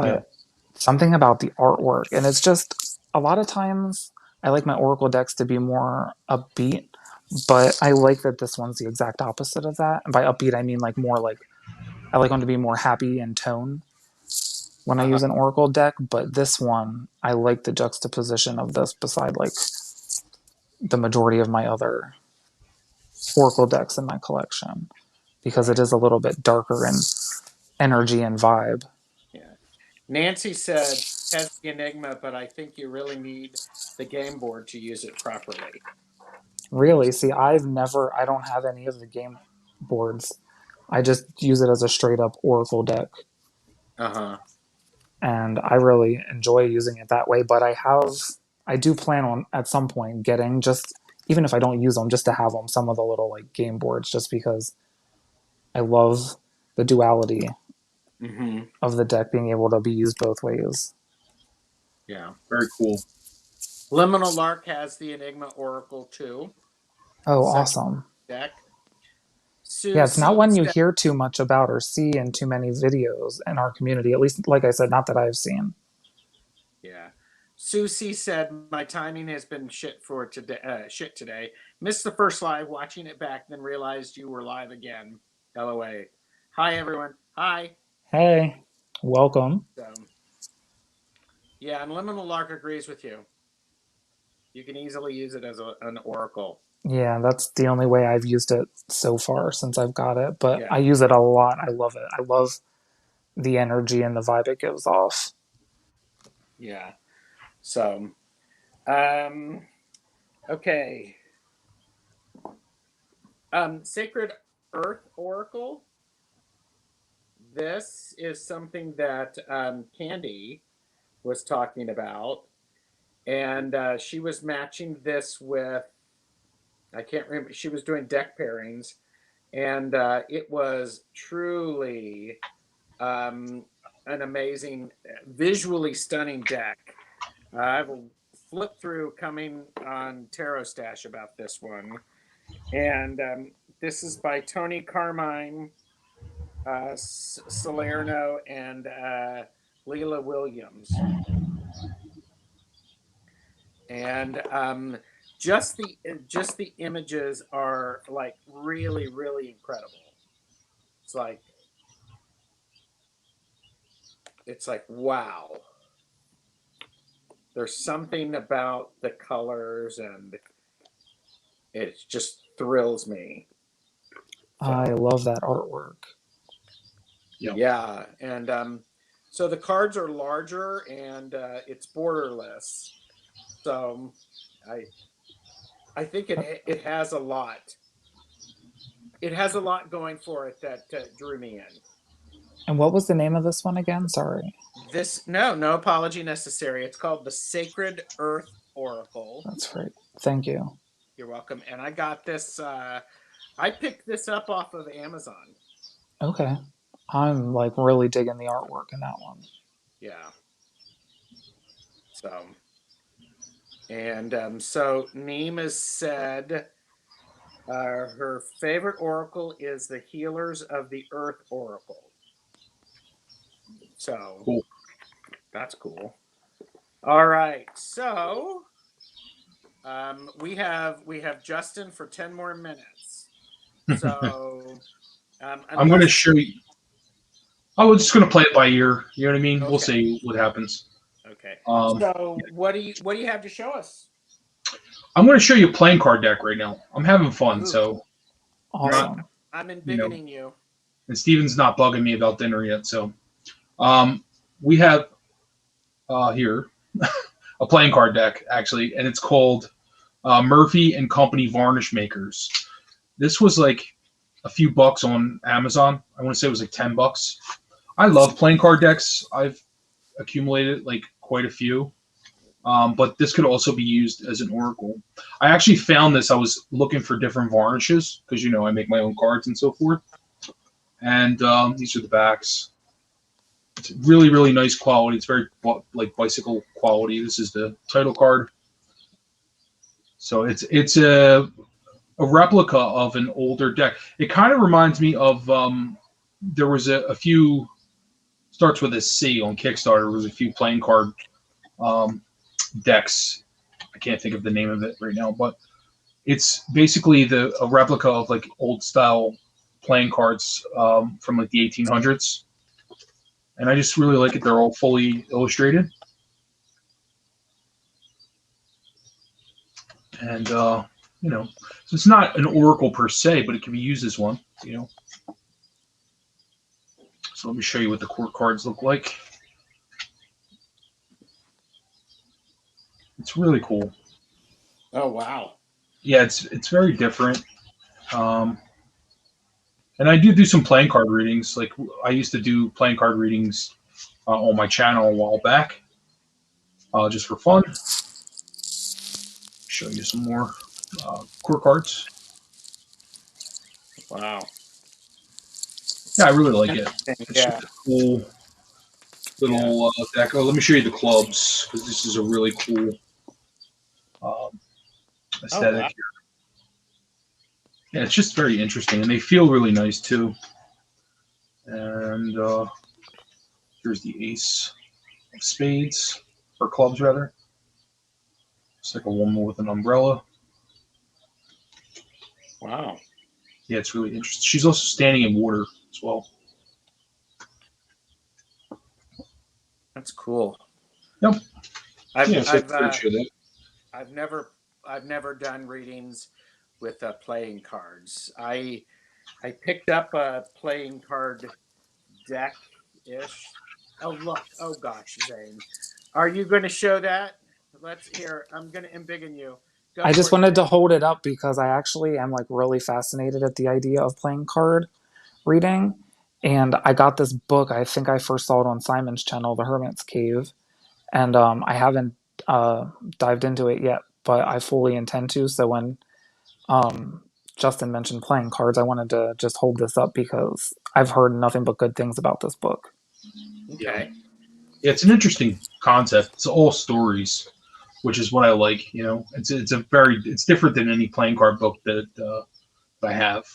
Yeah. But something about the artwork, and it's just a lot of times I like my Oracle decks to be more upbeat, but I like that this one's the exact opposite of that. And by upbeat, I mean like more like I like them to be more happy in tone when I Uh-huh. use an Oracle deck, but this one, I like the juxtaposition of this beside like the majority of my other Oracle decks in my collection because it Right. is a little bit darker in energy and vibe. Yeah. Nancy said has the Enigma, but I think you really need the game board to use it properly. Really, see, I don't have any of the game boards. I just use it as a straight up Oracle deck, Uh-huh. and I really enjoy using it that way. But I do plan on at some point getting just, even if I don't use them, just to have them, some of the little like game boards, just because I love the duality Mm-hmm. of the deck being able to be used both ways. Yeah. Very cool. Liminal Lark has the Enigma Oracle too. Oh, Second awesome. deck. Yeah, it's not Susie one you said, hear too much about or see in too many videos in our community. At least, like I said, not that I've seen. yeah. Susie said, my timing has been shit for today. Shit today. Missed the first live, watching it back, then realized you were live again. LOA. Hi, everyone. Hi. Hey, welcome. Yeah, and Liminal Lark agrees with you. You can easily use it as an oracle. Yeah, that's the only way I've used it so far since I've got it, but Yeah. I use it a lot. I love it. I love the energy and the vibe it gives off. Yeah. So, um, okay. Sacred Earth Oracle. This is something that Candy was talking about, and she was matching this with, I can't remember, she was doing deck pairings, and it was truly an amazing, visually stunning deck. I will flip through coming on Tarot Stash about this one. And this is by Tony Carmine, Salerno, and Leela Williams. And just the images are like really, really incredible. It's like wow. There's something about the colors, and it just thrills me. I love that artwork. Yeah, and so the cards are larger, and it's borderless. So I think it has a lot. It has a lot going for it that drew me in. And what was the name of this one again? Sorry. No apology necessary. It's called the Sacred Earth Oracle. That's right. Thank you. You're welcome. And I got this. I picked this up off of Amazon. Okay. I'm like really digging the artwork in that one. Yeah. So, and so Neem has said her favorite oracle is the Healers of the Earth Oracle. So Cool. That's cool. All right, so we have Justin for 10 more minutes. So I'm going to show you. Oh, we're just going to play it by ear. You know what I mean? Okay. We'll see what happens. Okay. So what do you have to show us? I'm going to show you a playing card deck right now. I'm having fun, so Awesome. I'm embiggening you. And Steven's not bugging me about dinner yet, so we have here a playing card deck actually, and it's called Murphy and Company Varnish Makers. This was like a few bucks on Amazon. I want to say it was like $10. I love playing card decks. I've accumulated like quite a few. But this could also be used as an oracle. I actually found this. I was looking for different varnishes because, you know, I make my own cards and so forth. And these are the backs. It's really, really nice quality. It's very like bicycle quality. This is the title card. So it's a replica of an older deck. It kind of reminds me of there was a few, starts with a C on Kickstarter. There was a few playing card decks. I can't think of the name of it right now, but it's basically a replica of like old style playing cards from like the 1800s, and I just really like it. They're all fully illustrated, and you know, so it's not an oracle per se, but it can be used as one. You know, so let me show you what the court cards look like. It's really cool. Oh wow. Yeah, it's very different. And I do some playing card readings. Like I used to do playing card readings on my channel a while back, just for fun. Show you some more core cards. Wow. Yeah, I really like it. It's Yeah. just a cool little deck. Oh, let me show you the clubs because this is a really cool aesthetic here. Yeah, it's just very interesting, and they feel really nice too. And here's the ace of spades, or clubs rather. It's like a woman with an umbrella. Wow. Yeah, it's really interesting. She's also standing in water as well. That's cool. Yep. I've Yeah, so I I've figured I'd uh, show that. I've never I've never done readings with playing cards. I picked up a playing card deck ish. Oh look! Oh gosh, Zane, are you going to show that? Let's hear. I'm going to embiggen you. Go I just for it, wanted to Zane. hold it up because I actually am like really fascinated at the idea of playing card reading. And I got this book. I think I first saw it on Simon's channel, The Hermit's Cave. And I haven't dived into it yet, but I fully intend to. So when um, Justin mentioned playing cards, I wanted to just hold this up because I've heard nothing but good things about this book. Yeah. Okay. Yeah, it's an interesting concept. It's all stories, which is what I like. It's different than any playing card book that I have.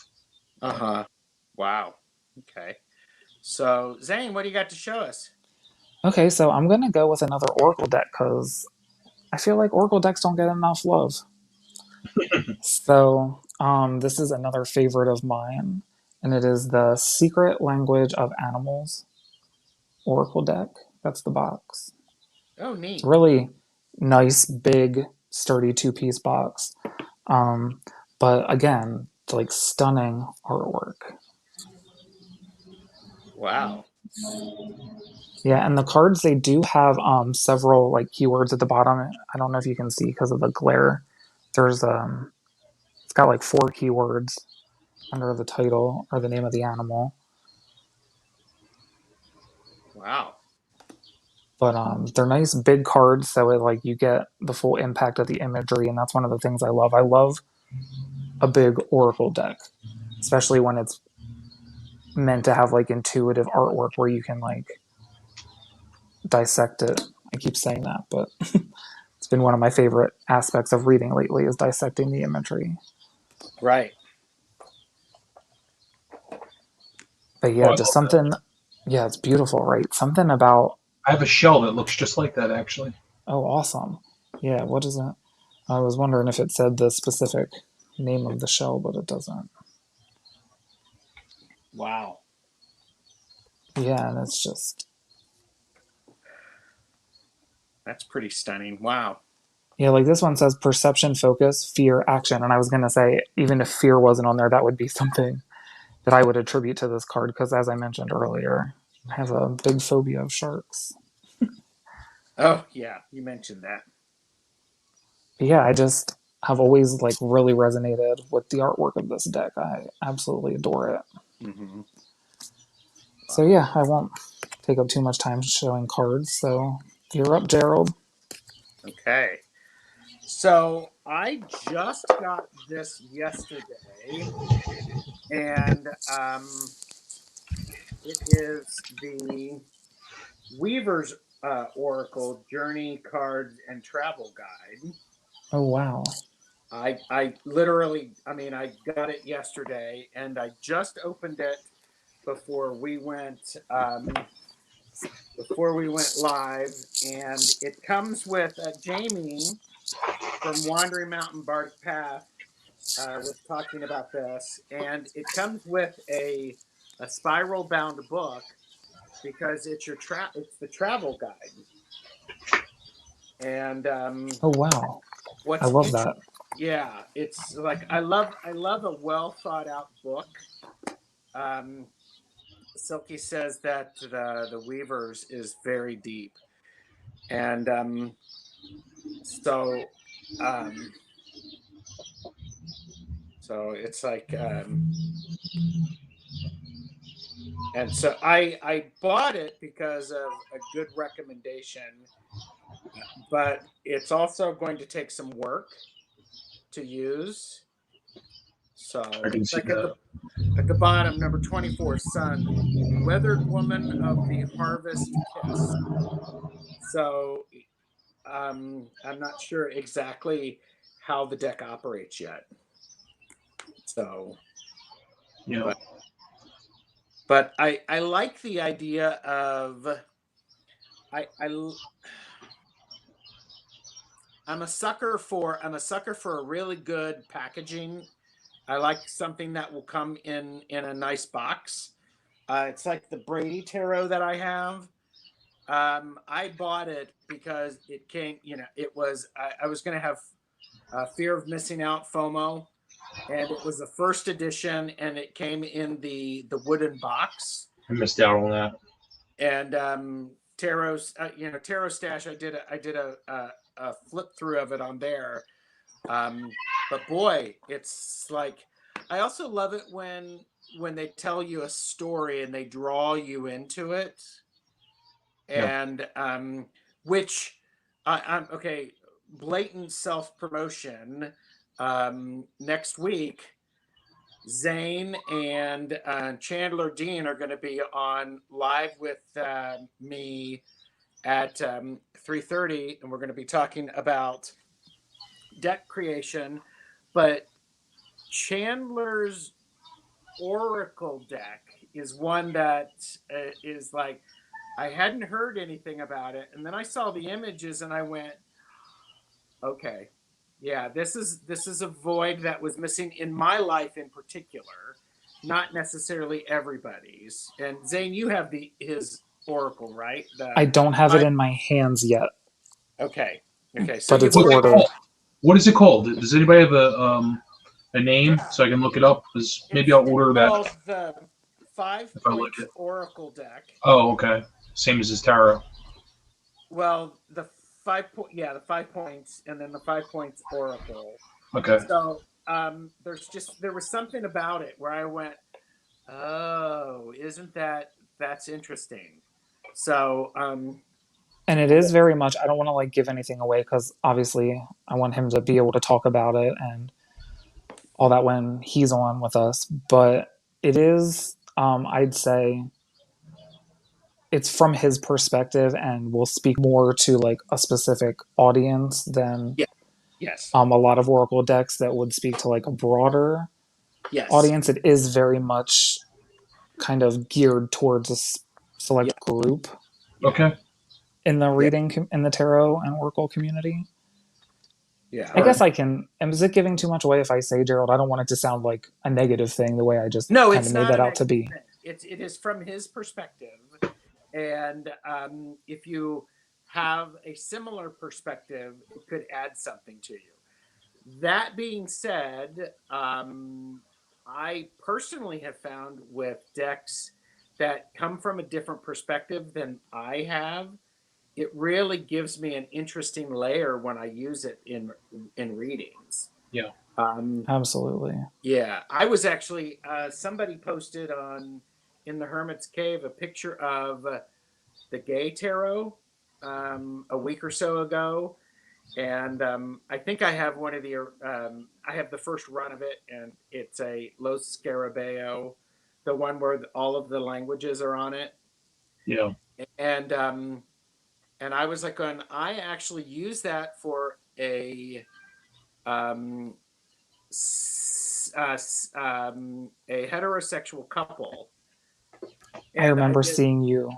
Uh-huh. Wow. Okay. So, Zane, what do you got to show us? Okay, so I'm going to go with another Oracle deck because I feel like Oracle decks don't get enough love. So, this is another favorite of mine, and it is the Secret Language of Animals Oracle deck. That's the box. Oh, It's a neat. really nice, big, sturdy two-piece box. Um, but again, it's like stunning artwork. Wow. Yeah, and the cards they do have several like keywords at the bottom. I don't know if you can see because of the glare. There's it's got like four keywords under the title or the name of the animal. Wow. But they're nice big cards, so it like you get the full impact of the imagery, and that's one of the things I love. I love a big oracle deck, especially when it's meant to have like intuitive artwork where you can like dissect it. I keep saying that, but it's been one of my favorite aspects of reading lately is dissecting the imagery. Right. But Oh, I yeah, just love that. something. Yeah, it's beautiful, right? Something about. I have a shell that looks just like that, actually. Oh, awesome. Yeah, what is it? I was wondering if it said the specific name of the shell, but it doesn't. Wow. Yeah, and it's just. That's pretty stunning. Wow. Yeah, like this one says perception, focus, fear, action. And I was going to say, even if fear wasn't on there, that would be something that I would attribute to this card because, as I mentioned earlier, I have a big phobia of sharks. Oh, yeah. You mentioned that. But yeah, I just have always like really resonated with the artwork of this deck. I absolutely adore it. Mm-hmm. So Wow. yeah, I won't take up too much time showing cards. So you're up, Gerald. Okay. So I just got this yesterday, and it is the Weaver's Oracle Journey Cards and Travel Guide. Oh wow. I literally, I mean, I got it yesterday, and I just opened it before we went live, and it comes with Jamie from Wandering Mountain Bardic Path was talking about this, and it comes with a spiral bound book because it's the travel guide. And Oh wow. I what's love interesting, that. yeah, it's like I love a well thought out book. Um, Silky says that the Weavers is very deep, and so um, so it's like and so I bought it because of a good recommendation, but it's also going to take some work to use. I So can it's see like that. at the bottom, number 24, Sun, Weathered Woman of the Harvest Kiss. So I'm not sure exactly how the deck operates yet. So, Yeah. but I like the idea of I I'm a sucker for a really good packaging. I like something that will come in a nice box. It's like the Brady Tarot that I have. I bought it because it came, it was I was going to have fear of missing out, FOMO, and it was the first edition, and it came in the wooden box. I missed out on that. And Tarot Stash. I did a flip through of it on there. But boy, it's like I also love it when they tell you a story and they draw you into it, Yeah. and which I'm okay. Blatant self promotion. Next week, Zane and Chandler Dean are going to be on live with me at 3:30, and we're going to be talking about deck creation. But Chandler's Oracle deck is one that is like I hadn't heard anything about it, and then I saw the images and I went, okay, yeah, this is a void that was missing in my life in particular, not necessarily everybody's. And Zane, you have his Oracle, right? I don't have it I in my hands yet, okay, okay, so but you've it's What's it ordered. ordered. called? What is it called? Does anybody have a name Yeah, so I can look it up? Because maybe it's I'll order that called the Five if I like Points it. Oracle deck. Oh, okay. Same as his tarot. Well, the 5 point, yeah, the 5 points, and then the 5 points Oracle. Okay. So there was something about it where I went, oh, isn't that's interesting? So And it is very much, I don't want to like give anything away because obviously I want him to be able to talk about it and all that when he's on with us. But it is, I'd say, it's from his perspective and will speak more to like a specific audience than yeah, yes, a lot of Oracle decks that would speak to like a broader yes, audience. It is very much kind of geared towards a yeah, select group yeah, Okay. in the yeah, in the tarot and Oracle community. yeah. I All right. guess I can. Is it giving too much away if I say, Gerald? I don't want it to sound like a negative thing the way I just No, kind of it's made not a that out to negative be. thing. It is from his perspective, and if you have a similar perspective, it could add something to you. That being said, I personally have found with decks that come from a different perspective than I have, it really gives me an interesting layer when I use it in readings. Yeah. Absolutely. Yeah, I was actually somebody posted on in the Hermit's Cave a picture of the Gay Tarot a week or so ago, and I think I have one of the I have the first run of it, and it's a Los Scarabeo, the one where all of the languages are on it, Yeah. and I was like, going, I actually use that for um, a heterosexual couple, I and remember seeing you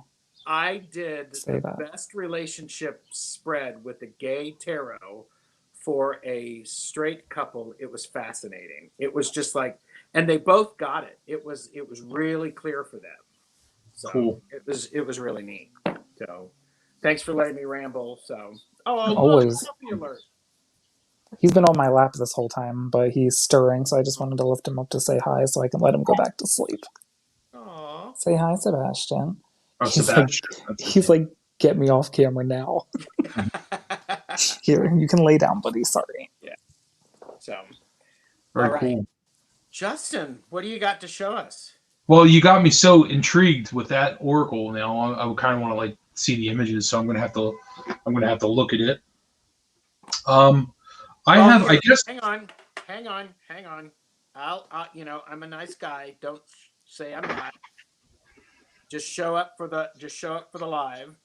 I did say the that. best relationship spread with the gay tarot for a straight couple. It was fascinating. It was just like, and they both got it. It was really clear for them. So Cool. it was really neat. So thanks for letting me ramble. So look, Always. puppy alert. He's been on my lap this whole time, but he's stirring, so I just wanted to lift him up to say hi so I can let him go back to sleep. Aw. Say hi, Sebastian. Oh, He's like, Sebastian. That's he's okay. like, get me off camera now. Here, you can lay down, buddy. Sorry. Yeah. So all Very right, cool. Justin, what do you got to show us? Well, you got me so intrigued with that oracle. Now I would kind of want to like see the images, so I'm gonna have to look at it. I Well, have, I here, guess. hang on. I'm a nice guy. Don't say I'm not. Just show up for the live.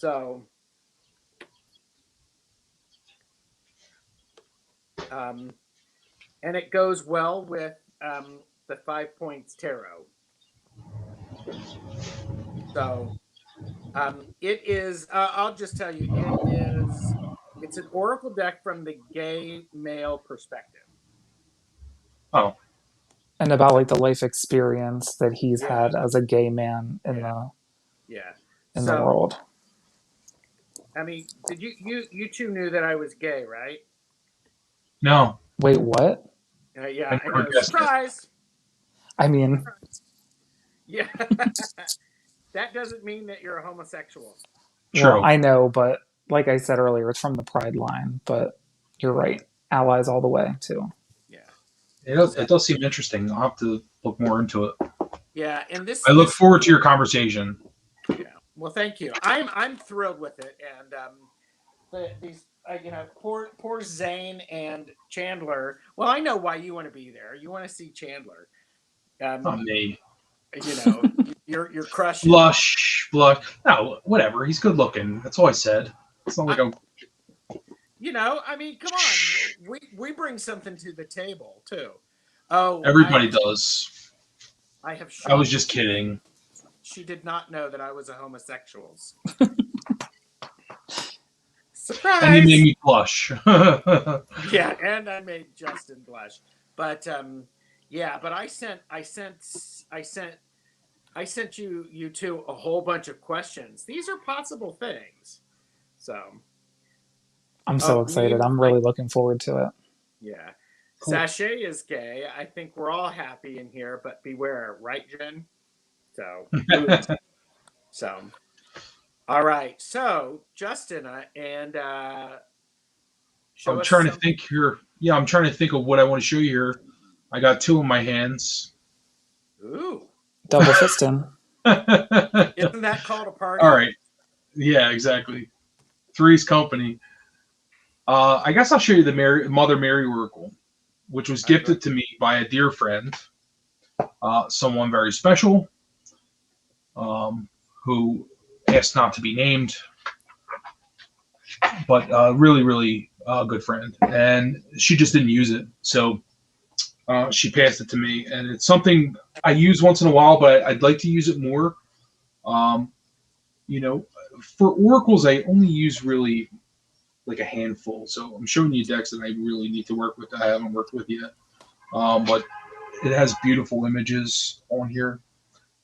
So, and it goes well with the 5 Points Tarot. So, it is. I'll just tell you, it is. It's an oracle deck from the gay male perspective. Oh, And about like the life experience that he's Yeah, had as a gay man in yeah, the yeah. in the So, world. I mean, did you two knew that I was gay, right? no, Wait, what? I Yeah, I never know. guessed it. Surprise! I mean, Yeah, that doesn't mean that you're a homosexual. well, True. I know, but like I said earlier, it's from the pride line, but you're right. Allies all the way too. Yeah. It So does seem interesting. I'll have to look more into it. yeah, and I look this forward to your conversation. yeah. Well, thank you. I'm thrilled with it, and these poor Zane and Chandler. Well, I know why you want to be there. You want to see Chandler. Not Um, me. you know, your crush. Blush. No, whatever. He's good looking. That's all I said. It's not like I'm. I mean, come on. We bring something to the table too. Oh, Everybody does. I have I was shocked. just kidding. She did not know that I was a homosexual. And you made Surprise! me blush. Yeah, and I made Justin blush. But yeah, but I sent you two a whole bunch of questions. These are possible things. So, I'm so oh, excited. name I'm like really looking forward to it. yeah. Cool. Sachet is gay. I think we're all happy in here, but beware, right, Jen? So, so all right. So, Justin, and show I'm us trying to some. think here. Yeah, I'm trying to think of what I want to show you here. I got two in my hands. Ooh, Double fisting. isn't that called a All party? right. Yeah, exactly. Three's Company. I guess I'll show you the Mother Mary Oracle, which was I'd love. gifted to me by a dear friend, someone very special, who asked not to be named, but really, really good friend. And she just didn't use it. So she passed it to me. And it's something I use once in a while, but I'd like to use it more. Um, you know, for oracles, I only use really like a handful. So I'm showing you decks that I really need to work with that I haven't worked with yet. But it has beautiful images on here,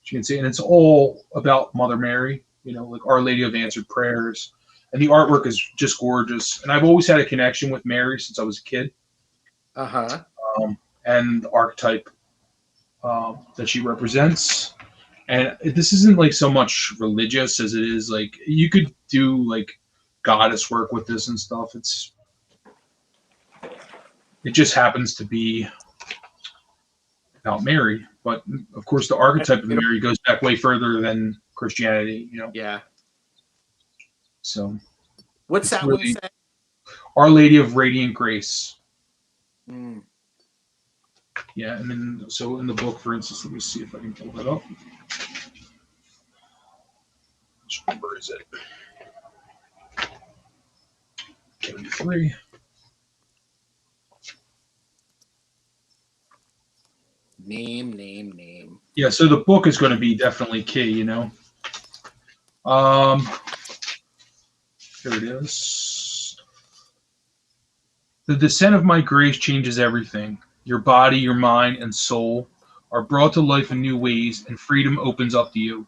as you can see, and it's all about Mother Mary. Like Our Lady of Answered Prayers, and the artwork is just gorgeous. And I've always had a connection with Mary since I was a kid, Uh-huh. and the archetype that she represents. And this isn't like so much religious as it is like you could do like goddess work with this and stuff. It just happens to be about Mary, but of course the archetype of Mary goes back way further than Christianity. Yeah. So What's it's that one really say? Our Lady of Radiant Grace. Mm. Yeah, and then so in the book, for instance, let me see if I can pull that up. Which number is it? 73. Name. Yeah, so the book is going to be definitely key. Here it is. The descent of my grace changes everything. Your body, your mind, and soul are brought to life in new ways, and freedom opens up to you.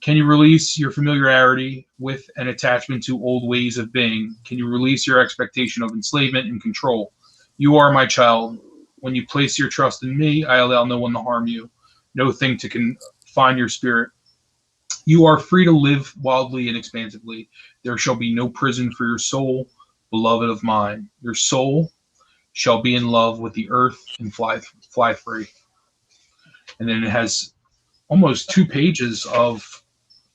Can you release your familiarity with and attachment to old ways of being? Can you release your expectation of enslavement and control? You are my child. When you place your trust in me, I allow no one to harm you, no thing to confine your spirit. You are free to live wildly and expansively. There shall be no prison for your soul, beloved of mine. Your soul shall be in love with the earth and fly free. And then it has almost 2 pages of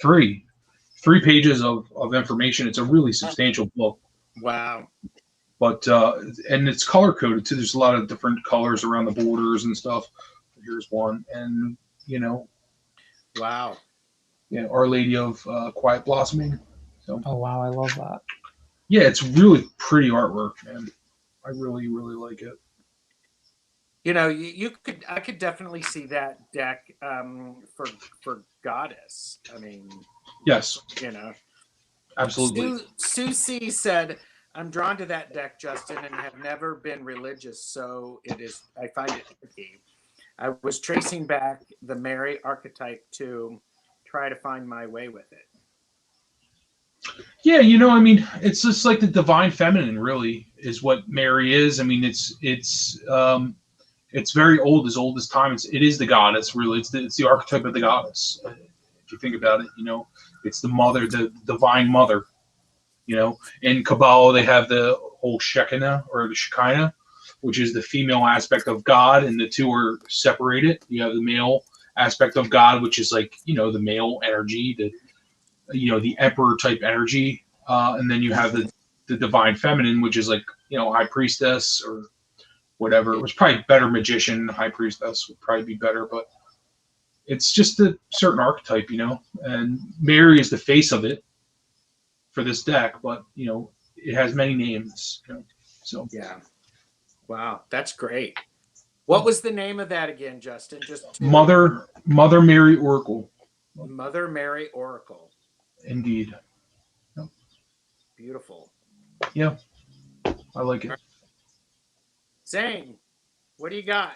three pages of information. It's a really substantial book. Wow. But and it's color coded too. There's a lot of different colors around the borders and stuff. Here's one, and Wow. Our Lady of Quiet Blossoming. So Oh wow, I love that. yeah, it's really pretty artwork, man. I really, really like it. You know, I could definitely see that deck for Goddess. I mean, Yes, you know, absolutely. Sue C said, "I'm drawn to that deck, Justin, and have never been religious, so it is. I find it tricky. I was tracing back the Mary archetype to try to find my way with it." Yeah, I mean, it's just like the divine feminine, really, is what Mary is. I mean, it's very old as time. It is the goddess, really. It's the archetype of the goddess. If you think about it, it's the mother, the divine mother. In Kabbalah they have the whole Shekinah or the Shekinah, which is the female aspect of God, and the two are separated. You have the male aspect of God, which is like the male energy, the emperor type energy, and then you have the divine feminine, which is like high priestess or whatever. It was probably better magician, high priestess would probably be better, but it's just a certain archetype, and Mary is the face of it for this deck, but it has many names, so Yeah. Wow, that's great. yeah. What was the name of that again, Justin? Just to Mother Mary Oracle. Mother Mary Oracle. Indeed. Beautiful. Yeah, I like it. Zane, what do you got?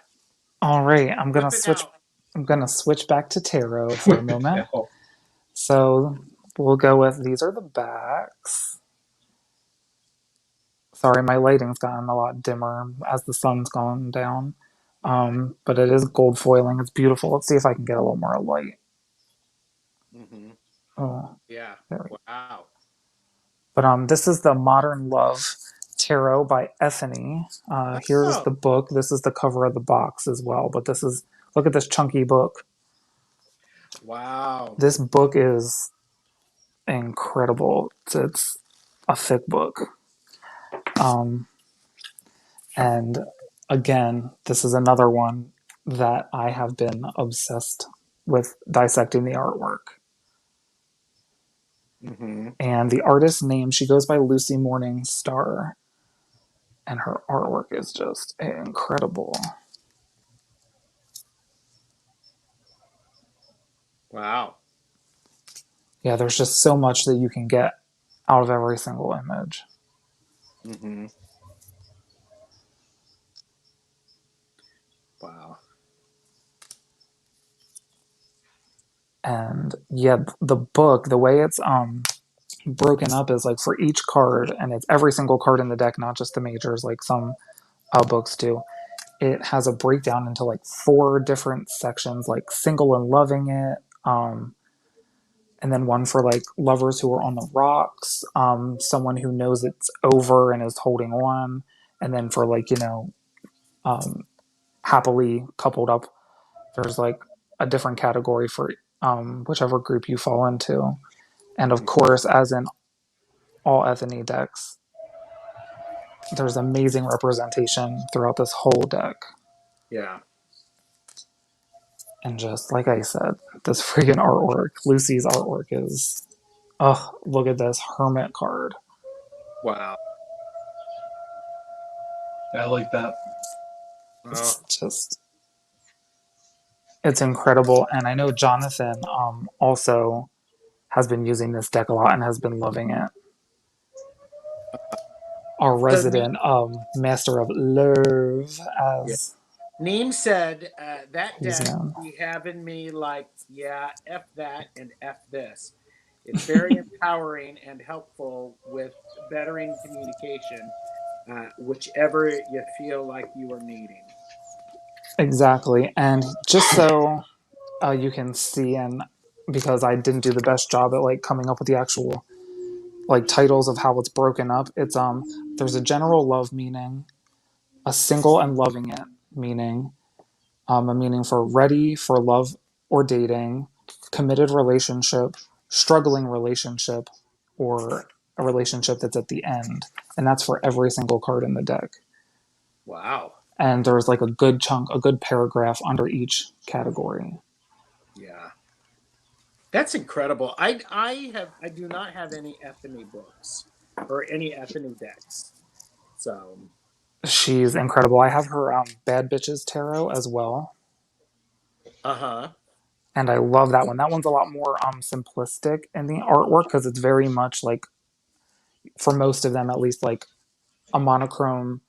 All right, Whip it out. I'm gonna switch back to tarot for a Whip it moment. out. So we'll go with these are the backs. Sorry, my lighting's gotten a lot dimmer as the sun's gone down. But it is gold foiling. It's beautiful. Let's see if I can get a little more light. Mm-hmm. Oh, Yeah. there we go. Wow. But this is the Modern Love Tarot by Ethany. Here's Oh, the book. This is the cover of the box as well. But look at this chunky book. wow. This book is incredible. It's a thick book. Um, and again, this is another one that I have been obsessed with dissecting the artwork. Mm-hmm. And the artist's name, she goes by Lucy Morningstar. And her artwork is just incredible. Wow. Yeah, there's just so much that you can get out of every single image. Mm-hmm. Wow. And yeah, the book, the way it's broken up is like for each card, and it's every single card in the deck, not just the majors like some books do. It has a breakdown into like 4 different sections, like single and loving it, and then one for like lovers who are on the rocks, someone who knows it's over and is holding on, and then for like um, happily coupled up. There's like a different category for whichever group you fall into. And of Mm-hmm. course, as in all Ethony decks, there's amazing representation throughout this whole deck. Yeah. And just like I said, this freaking artwork, Lucy's artwork is, oh, look at this Hermit card. Wow. I like that. Oh, It's just, it's incredible. And I know Jonathan also has been using this deck a lot and has been loving it. Our so resident master of love, yeah. as Neem said that he's deck known. be having me like, yeah, F that and F this. It's very empowering and helpful with bettering communication, whichever you feel like you are needing. Exactly. And just so you can see, and because I didn't do the best job at like coming up with the actual like titles of how it's broken up, it's there's a general love meaning, a single and loving it meaning, a meaning for ready for love or dating, committed relationship, struggling relationship, or a relationship that's at the end. And that's for every single card in the deck. Wow. And there's like a good chunk, a good paragraph under each category. Yeah. That's incredible. I do not have any Ethony books or any Ethony decks. So She's incredible. I have her Bad Bitches Tarot as well, uh-huh. and I love that one. That one's a lot more simplistic in the artwork because it's very much like, for most of them at least, like a monochrome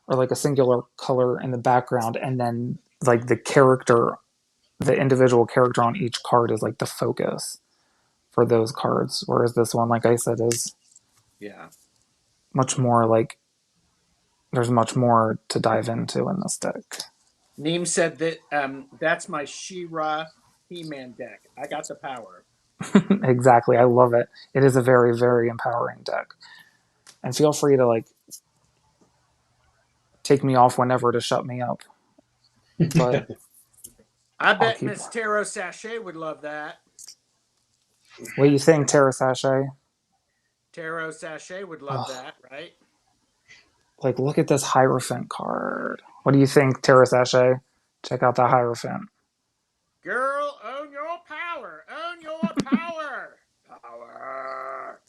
or like a singular color in the background, and then like the individual character on each card is like the focus for those cards. Whereas this one, like I said, is Yeah. much more like there's much more to dive into in this deck. Neem said that that's my She-Ra He-Man deck. I got the power. Exactly. I love it. It is a very, very empowering deck. And feel free to like take me off whenever to shut me up. But I I'll bet keep. Miss Tarot Sachet would love that. What do you think, Terra Sachet? Tarot Sachet would love Oh, that, right? like, look at this Hierophant card. What do you think, Terra Sachet? Check out the Hierophant. Girl, own your power. Own your power. Power.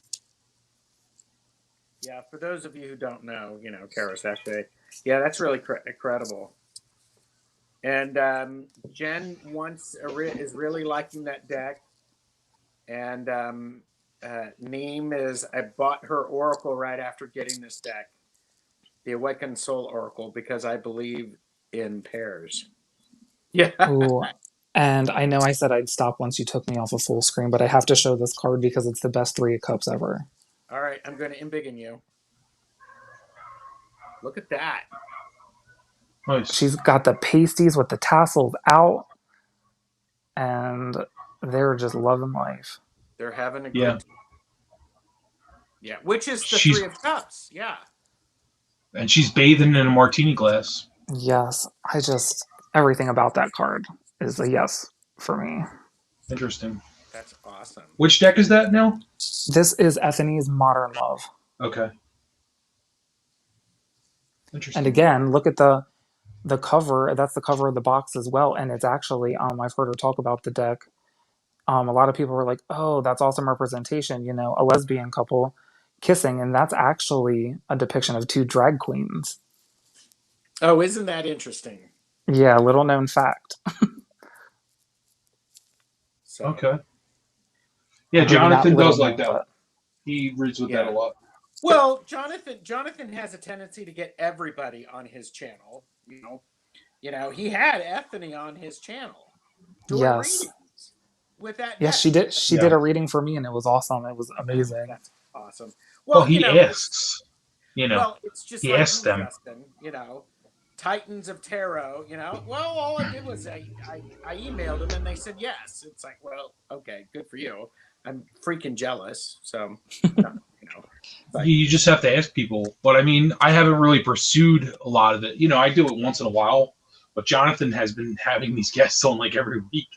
Yeah, for those of you who don't know, Tarot Sachet. Yeah, that's really incredible. And Jen is really liking that deck. And Neem I bought her Oracle right after getting this deck, the Awakened Soul Oracle, because I believe in pairs. Yeah. Ooh. And I know I said I'd stop once you took me off of full screen, but I have to show this card because it's the best Three of Cups ever. All right, I'm going to embiggen you. Look at that. Nice. She's got the pasties with the tassels out, and they're just loving life. They're having a Yeah. good time. Yeah, which is the She's Three of Cups. Yeah. and she's bathing in a martini glass. Yes, everything about that card is a yes for me. Interesting. That's awesome. Which deck is that now? This is Ethony's Modern Love. Okay. Interesting. And again, look at the cover. That's the cover of the box as well. And it's actually, I've heard her talk about the deck. A lot of people were like, "Oh, that's awesome representation." A lesbian couple kissing, and that's actually a depiction of two drag queens. Oh, isn't that interesting? Yeah, little known fact. So. Okay. Yeah, Maybe not Jonathan little does like known, that. but He reads with Yeah. that a lot. Well, Jonathan has a tendency to get everybody on his channel. He had Ethony on his channel doing yes, readings with that yes, deck. she did. She did a reading for me, and it was awesome. It was amazing. That's awesome. Well, Well, he asks. well, it's just he like asks you, them. Justin. Titans of Tarot. Well, all I did was I emailed them and they said yes. It's like, well, okay, good for you. I'm freaking jealous. So, But, You just have to ask people. But I mean, I haven't really pursued a lot of it. I do it once in a while. But Jonathan has been having these guests on like every week.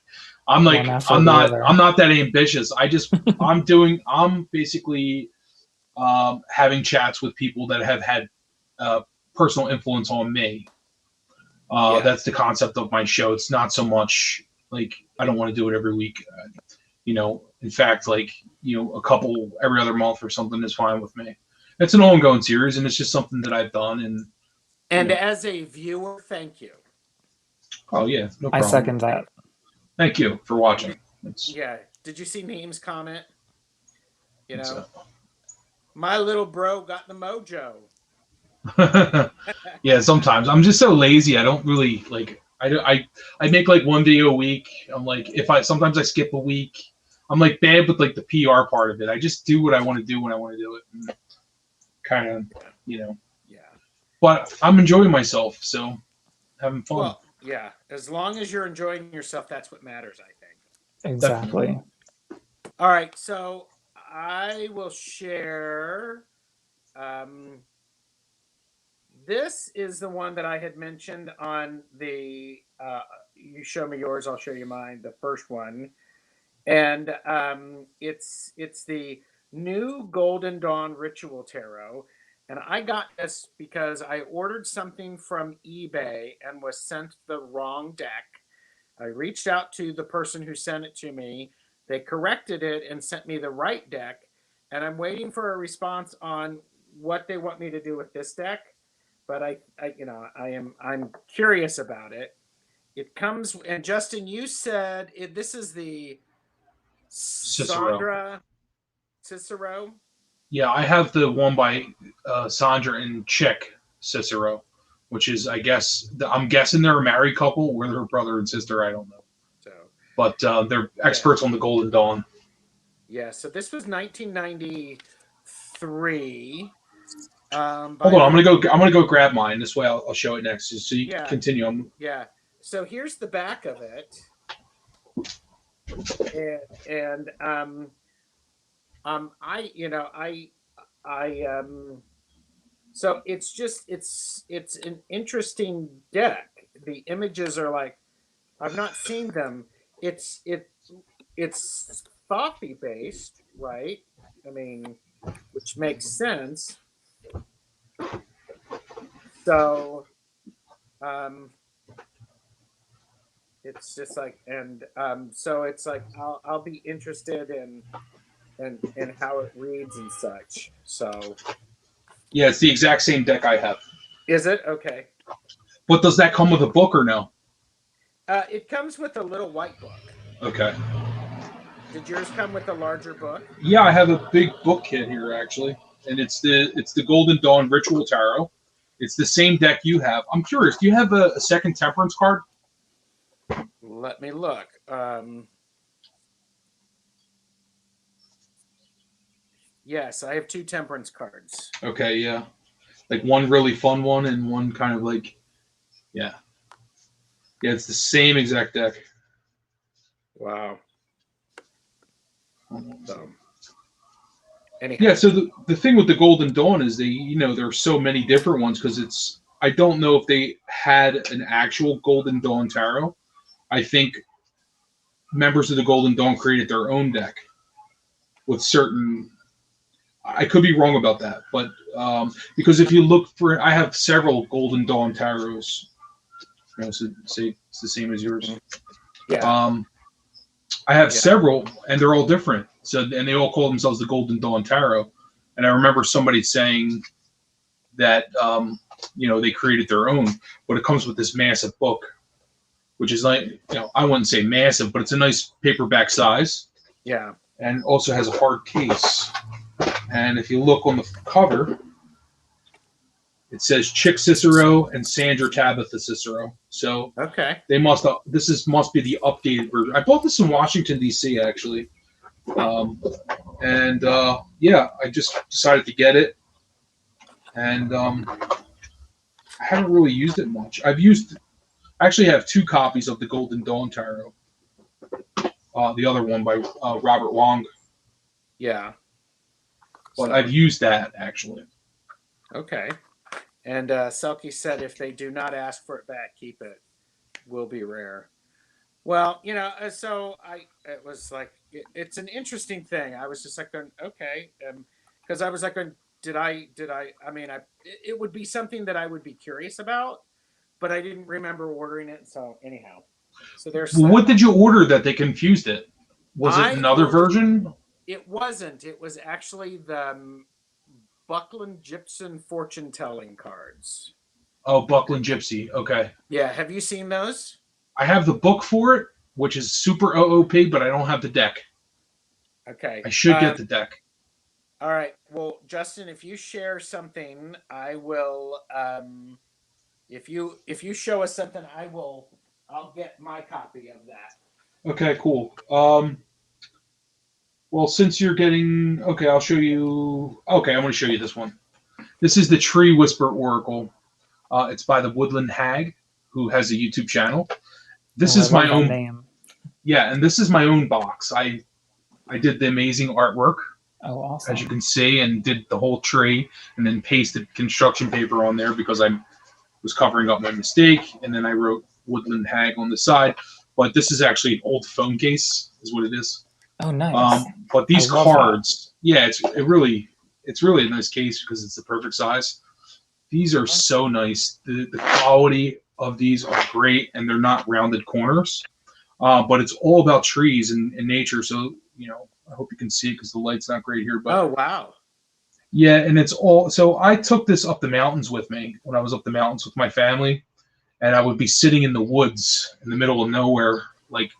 I'm like, I'm not that ambitious. I'm basically having chats with people that have had personal influence on me. That's the concept of my show. It's not so much like I don't want to do it every week. In fact, like a couple every other month or something is fine with me. It's an ongoing series, and it's just something that I've done. And as a viewer, thank you. Oh yeah, no problem. I second that. Thank you for watching. Yeah. Did you see Neem's comment? My little bro got the mojo. Yeah, sometimes I'm just so lazy. I don't really like. I make like one video a week. I'm like, sometimes I skip a week. I'm like bad with like the PR part of it. I just do what I want to do when I want to do it. Kind of, Yeah. But I'm enjoying myself, so having fun. Well, yeah. As long as you're enjoying yourself, that's what matters, I think. Exactly. Definitely. All right, so I will share. This is the one that I had mentioned on the. You show me yours, I'll show you mine. The first one, and it's the new Golden Dawn Ritual Tarot, and I got this because I ordered something from eBay and was sent the wrong deck. I reached out to the person who sent it to me. They corrected it and sent me the right deck, and I'm waiting for a response on what they want me to do with this deck. But I'm curious about it. It comes, and Justin, you said this is the Cicero. Cicero. Yeah, I have the one by Sandra and Chick Cicero, which is, I guess, I'm guessing they're a married couple, or they're brother and sister. I don't know. So, but they're experts on the Golden Dawn. Yeah, so this was 1993. Hold on, I'm gonna go grab mine. This way, I'll show it next, so you can continue. Yeah. So here's the back of it, and so it's an interesting deck. The images are like, I've not seen them. It's thoughtfully based, right? I mean, which makes sense. So, it's just like, and so it's like I'll be interested in how it reads and such. So, yeah, it's the exact same deck I have. Is it? Okay. But does that come with a book or no? It comes with a little white book. Okay. Did yours come with a larger book? Yeah, I have a big book kit here actually, and it's the Golden Dawn Ritual Tarot. It's the same deck you have. I'm curious, do you have a second Temperance card? Let me look. Yes, I have 2 Temperance cards. Okay, yeah. Like one really fun one and one kind of like, yeah. Yeah, it's the same exact deck. Wow. So, anyhow. Yeah, so the thing with the Golden Dawn is there are so many different ones because I don't know if they had an actual Golden Dawn tarot. I think members of the Golden Dawn created their own deck with certain. I could be wrong about that, but because if you look for, I have several Golden Dawn tarots. So say it's the same as yours. Yeah. I have several, and they're all different. So, and they all call themselves the Golden Dawn Tarot. And I remember somebody saying that they created their own, but it comes with this massive book, which is like, I wouldn't say massive, but it's a nice paperback size. Yeah. And also has a hard case. And if you look on the cover, it says Chick Cicero and Sandra Tabitha Cicero. So okay, they must be the updated version. I bought this in Washington D.C. actually, and I just decided to get it, and I haven't really used it much. I actually have 2 copies of the Golden Dawn Tarot. The other one by Robert Wong. Yeah, but I've used that actually. Okay. And Selkie said, if they do not ask for it back, keep it. Will be rare. Well, so it was like, it's an interesting thing. I was just like, okay. Because I was like, it would be something that I would be curious about, but I didn't remember ordering it. So anyhow, so there's. What did you order that they confused it? Was it another version? It wasn't. It was actually the Buckland Gypsum fortune telling cards. Oh, Buckland Gypsy. Okay. Yeah. Have you seen those? I have the book for it, which is super OOP, but I don't have the deck. Okay. I should get the deck. All right. Well, Justin, if you share something, I will. If you show us something, I'll get my copy of that. Okay. Cool. Well, since you're getting... Okay, I'll show you... Okay, I'm going to show you this one. This is the Tree Whisper Oracle. It's by the Woodland Hag, who has a YouTube channel. This is my own name. Yeah, and this is my own box. I did the amazing artwork. Oh, awesome. As you can see, and did the whole tree, and then pasted construction paper on there because I was covering up my mistake, and then I wrote Woodland Hag on the side. But this is actually an old phone case, is what it is. Oh, nice. But these cards, it's really a nice case because it's the perfect size. These are so nice. The quality of these are great, and they're not rounded corners. but it's all about trees and nature. So I hope you can see it because the light's not great here, but Oh, wow. yeah, and it's all. So I took this up the mountains with me when I was up the mountains with my family, and I would be sitting in the woods in the middle of nowhere, like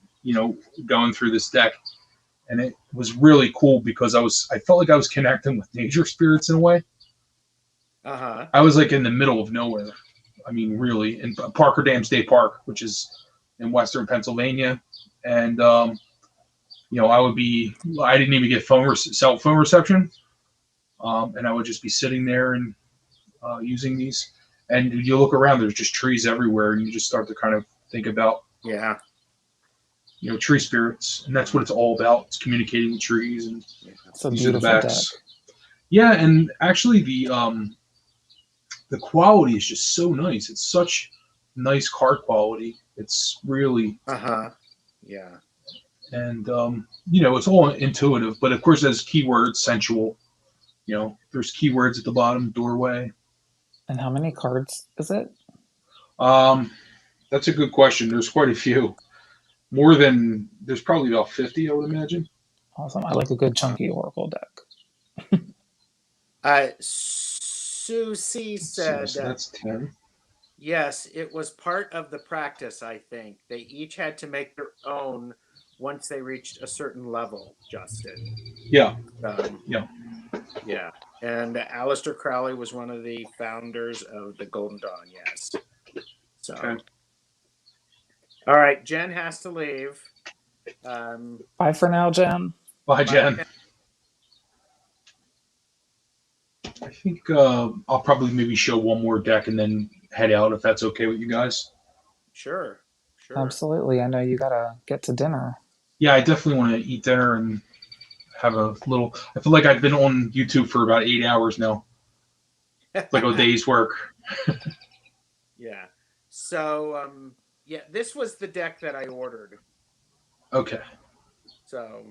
going through this deck, and it was really cool because I felt like I was connecting with nature spirits in a way. Uh-huh. I was like in the middle of nowhere. I mean, really, in Parker Dam State Park, which is in Western Pennsylvania, and I didn't even get cell phone reception, and I would just be sitting there and using these. And you look around, there's just trees everywhere, and you just start to kind of think about, Yeah. tree spirits, and that's what it's all about. It's communicating with trees, and It's a these are the beautiful deck. backs. Yeah, and actually the quality is just so nice. It's such nice card quality. It's really Uh-huh. Yeah. and it's all intuitive, but of course there's keywords, sensual. There's keywords at the bottom, doorway. And how many cards is it? That's a good question. There's quite a few. There's probably about 50, I would imagine. Awesome. I like a good chunky Oracle deck. Susie So said, that's 10. yes, it was part of the practice, I think. They each had to make their own once they reached a certain level, Justin. Yeah. Yeah. Yeah. And Aleister Crowley was one of the founders of the Golden Dawn, yes. So, Okay. all right, Jen has to leave. Bye for now, Jen. Bye, Jen. I think I'll probably maybe show one more deck and then head out if that's okay with you guys. Sure. Absolutely. I know you gotta get to dinner. Yeah, I definitely want to eat dinner and have a little. I feel like I've been on YouTube for about 8 hours now. It's like a day's work. Yeah. So, this was the deck that I ordered. Okay. So,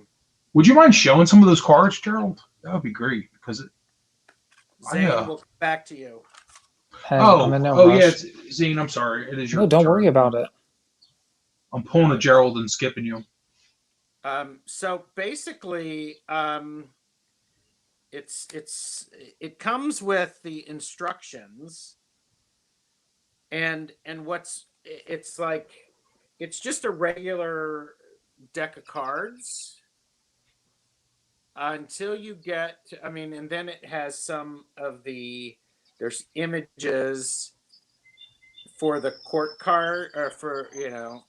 would you mind showing some of those cards, Gerald? That would be great because Zane will come back to you. Hey, I'm in no rush. Yeah, Zane. I'm sorry. It is your. No, don't turn. worry about it. I'm pulling a Gerald and skipping you. So basically, it comes with the instructions, and it's like it's just a regular deck of cards until you get to, and then it has some of there's images for the court card or for the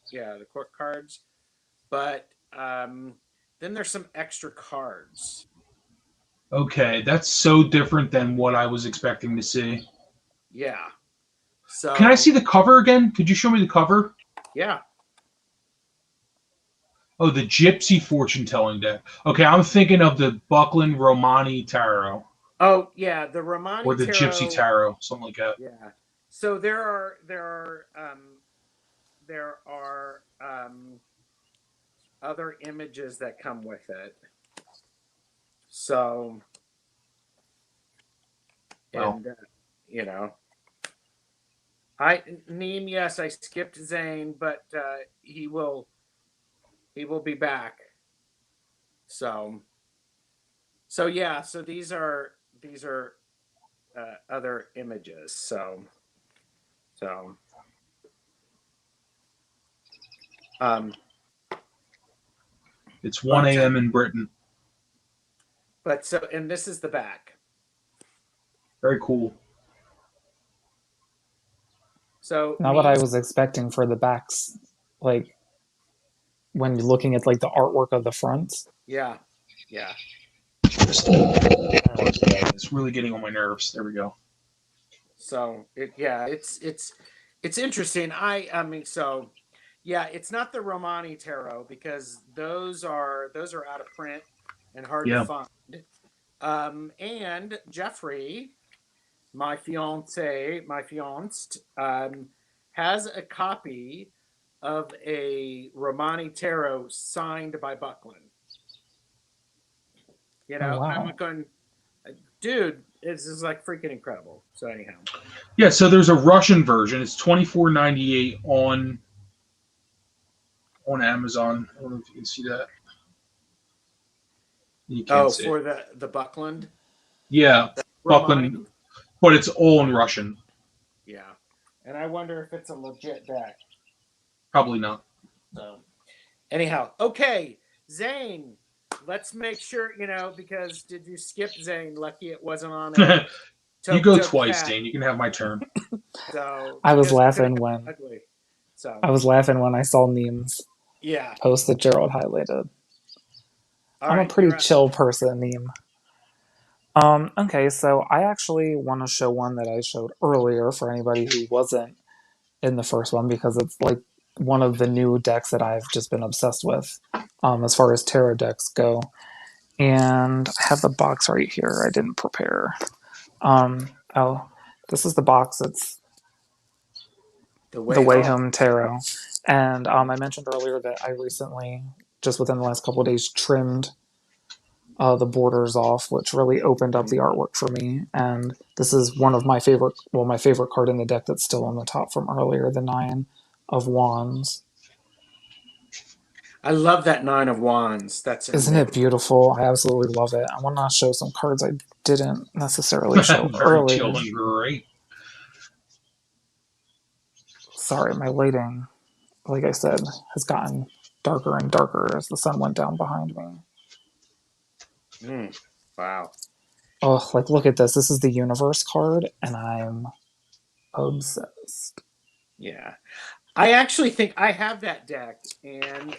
court cards, but then there's some extra cards. Okay, that's so different than what I was expecting to see. Yeah. So can I see the cover again? Could you show me the cover? Yeah. Oh, the Gypsy fortune telling deck. Okay, I'm thinking of the Buckland Romani Tarot. Oh yeah, the Romani or the Tarot, Gypsy Tarot, something like that. Yeah. So there are other images that come with it. So, wow. And yes, I skipped Zane, but he will be back. So yeah, so these are other images. So it's 1 a.m. in Britain. But and this is the back. Very cool. So not what I was expecting for the backs, like when you're looking at like the artwork of the fronts. Yeah. It's really getting on my nerves. There we go. So it's interesting. It's not the Romani Tarot because those are out of print and hard to find. And Jeffrey, my fiancé, has a copy of a Romani Tarot signed by Buckland. Wow. I'm going, dude, this is like freaking incredible. So anyhow. Yeah, so there's a Russian version. It's $24.98 on on Amazon. I don't know if you can see that. You can't Oh, see it. for the Buckland? Yeah, Romani? Buckland, but it's all in Russian. Yeah. And I wonder if it's a legit deck. Probably not. So, anyhow, okay, Zane, let's make sure, because did you skip Zane? Lucky it wasn't on a You go toe twice, cat. Dane. You can have my turn. So, I was because it could laughing have when been ugly. So, I was laughing when I saw Neem's yeah. post that Gerald highlighted. All I'm a right, pretty you're up. chill person, Neem. Okay, so I actually want to show one that I showed earlier for anybody who wasn't in the first one because it's like one of the new decks that I've just been obsessed with, as far as tarot decks go. And I have the box right here. I didn't prepare. Oh, this is the box. It's The the way Way home. Home Tarot. And I mentioned earlier that I recently, just within the last couple of days, trimmed the borders off, which really opened up the artwork for me. And this is one of my favorite, well, my favorite card in the deck that's still on the top from earlier, the Nine of Wands. I love that Nine of Wands. That's Isn't it amazing. beautiful? I absolutely love it. I want to show some cards I didn't necessarily show Very earlier. chill and great. Sorry, my lighting, like I said, has gotten darker and darker as the sun went down behind me. Wow. Oh, like look at this. This is the Universe card, and I'm obsessed. Yeah. I actually think I have that deck, and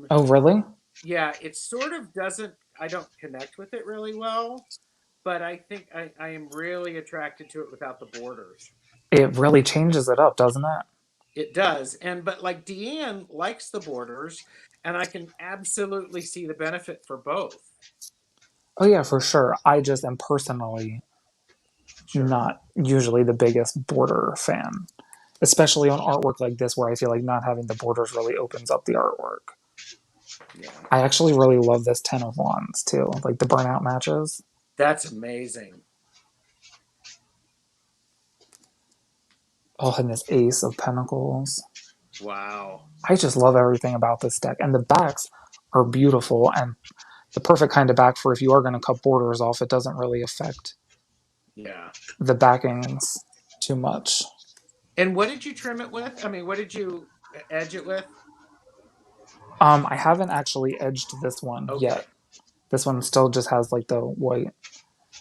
Oh, really? yeah, it sort of doesn't. I don't connect with it really well, but I think I am really attracted to it without the borders. It really changes it up, doesn't it? It does, but like Deanne likes the borders, and I can absolutely see the benefit for both. Oh, yeah, for sure. I just am personally Sure. not usually the biggest border fan, especially on artwork like this, where I feel like not having the borders really opens up the artwork. Yeah. I actually really love this Ten of Wands too, like the burnout matches. That's amazing. Oh, and this Ace of Pentacles. Wow. I just love everything about this deck. And the backs are beautiful and the perfect kind of back for if you are going to cut borders off, it doesn't really affect the backings too much. And what did you trim it with? I mean, what did you edge it with? I haven't actually edged this one yet. This one still just has like the white,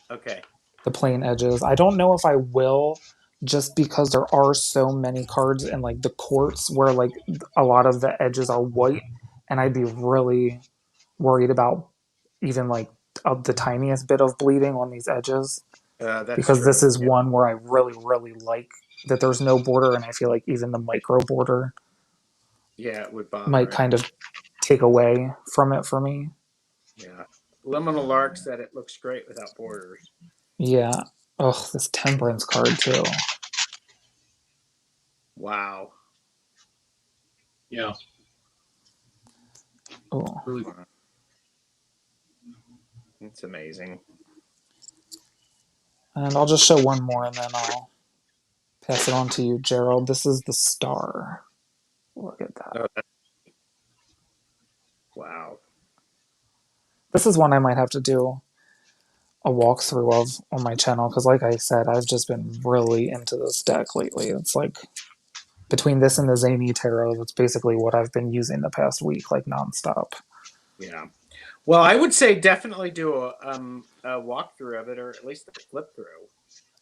the plain edges. I don't know if I will, just because there are so many cards in like the courts where like a lot of the edges are white, and I'd be really worried about even like the tiniest bit of bleeding on these edges. That's because true. this is one where I really, really like that there's no border, and I feel like even the micro border it would bother might kind of take away from it for me. Yeah. Liminal Lark said it looks great without borders. Yeah. Oh, this Temperance card too. Wow. Yeah. Oh. Really. It's amazing. And I'll just show one more and then I'll pass it on to you, Gerald. This is the Star. Look at that. Wow. This is one I might have to do a walkthrough of on my channel because, like I said, I've just been really into this deck lately. It's like between this and the Zany Tarot, that's basically what I've been using the past week, like nonstop. Yeah. Well, I would say definitely do a walkthrough of it, or at least a flip through.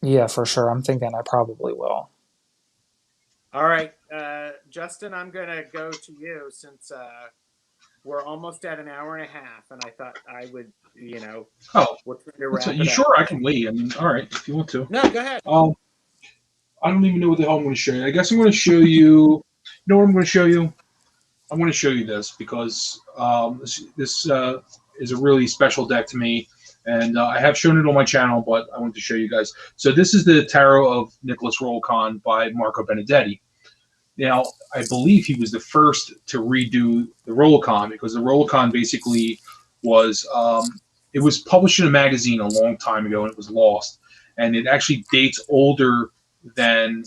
Yeah, for sure. I'm thinking I probably will. All right, Justin, I'm going to go to you since we're almost at an hour and a half, and I thought I would, we're trying to wrap it you up. sure? I can wait. I mean, all right, if you want to. No, go ahead. I don't even know what the hell I'm going to show you. I guess I'm going to show you. You know what I'm going to show you? I'm going to show you this because this is a really special deck to me, and I have shown it on my channel, but I want to show you guys. So this is the Tarot of Nicholas Rolcon by Marco Benedetti. Now, I believe he was the first to redo the Rolcon because the Rolcon basically was it was published in a magazine a long time ago and it was lost, and it actually dates older than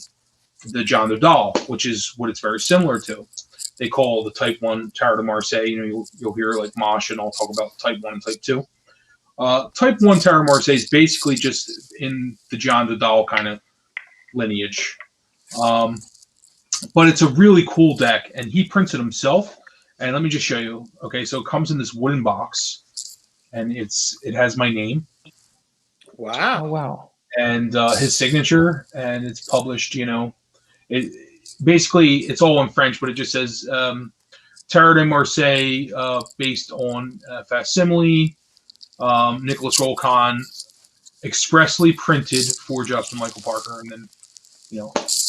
the John the Doll, which is what it's very similar to. they call the Type 1 Tarot de Marseille. You'll hear like Mosh and I'll talk about Type 1 and Type 2. Type 1 Tarot de Marseille is basically just in the John Dodal kind of lineage. But it's a really cool deck, and he prints it himself. And let me just show you. Okay, so it comes in this wooden box, and it has my name. Wow. Oh, wow. And his signature, and it's published. Basically it's all in French, but it just says Tarot de Marseille, based on facsimile, Nicholas Rolcon, expressly printed for Justin Michael Parker, and then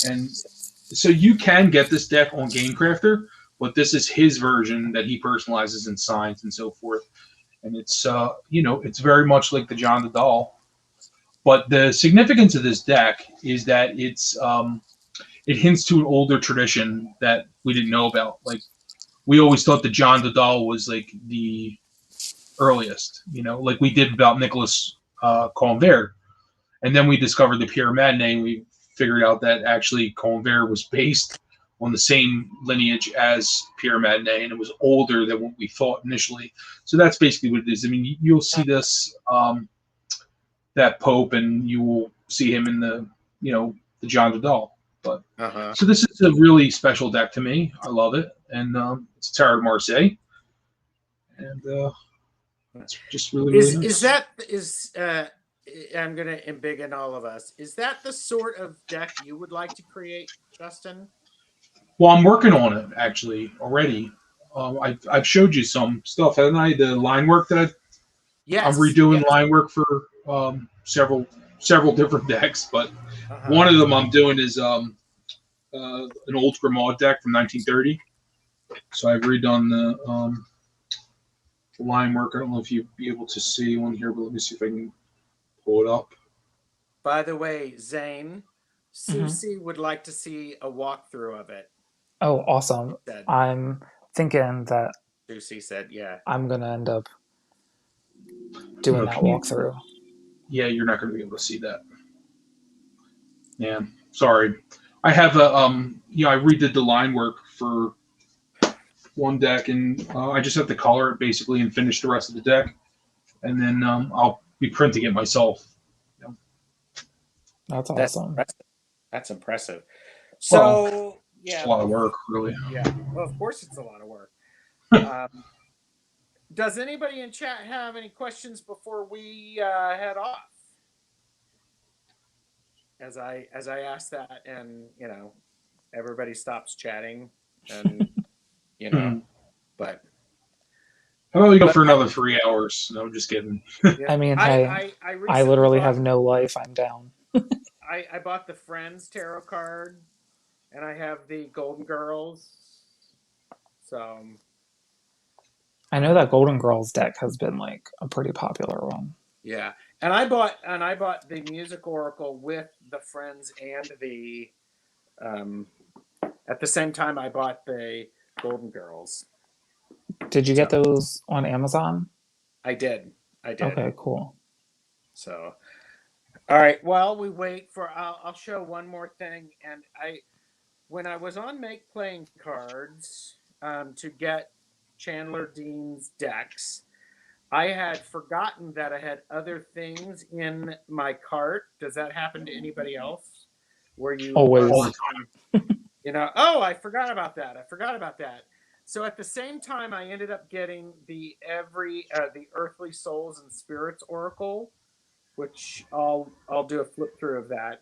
and so you can get this deck on GameCrafter, but this is his version that he personalizes and signs and so forth, and it's it's very much like the John Dodal. But the significance of this deck is that it hints to an older tradition that we didn't know about. Like, we always thought that John Dodal was like the earliest, like we did about Nicholas Colvert. And then we discovered the Pierre Madine, and we figured out that actually Colvert was based on the same lineage as Pierre Madine, and it was older than what we thought initially. So that's basically what it is. I mean, you'll see this, that Pope, and you will see him in the John Dodal. But so this is a really special deck to me. I love it, and it's Tarot de Marseille, and it's just really nice. I'm gonna embiggen all of us. Is that the sort of deck you would like to create, Justin? Well, I'm working on it actually already. I've showed you some stuff, haven't I? The line work that I'm redoing line work for several different decks, but one of them I'm doing is an old Grimaud deck from 1930. So I've redone the line work. I don't know if you'd be able to see one here, but let me see if I can pull it up. By the way, Zane, Susie would like to see a walkthrough of it. Oh, awesome. I'm thinking that Susie said, yeah. I'm going to end up doing that walkthrough. Yeah, you're not going to be able to see that. Yeah, sorry. I have I redid the line work for one deck, and I just have to color it basically and finish the rest of the deck, and then I'll be printing it myself. That's awesome. That's impressive. So, it's a lot of work, really. Yeah, well, of course it's a lot of work. Does anybody in chat have any questions before we head off? As I ask that, and everybody stops chatting, and but how about we go for another 3 hours? No, I'm just kidding. I mean, hey, I literally have no life. I'm down. I bought the Friends tarot card, and I have the Golden Girls. So I know that Golden Girls deck has been like a pretty popular one. Yeah, and I bought the Music Oracle with the Friends and the at the same time I bought the Golden Girls. Did you get those on Amazon? I did. Okay, cool. So, all right. While we wait for, I'll show one more thing. And when I was on Make Playing Cards to get Chandler Dean's decks, I had forgotten that I had other things in my cart. Does that happen to anybody else? Where you always, I forgot about that. So at the same time, I ended up getting the Earthly Souls and Spirits Oracle, which I'll do a flip through of that.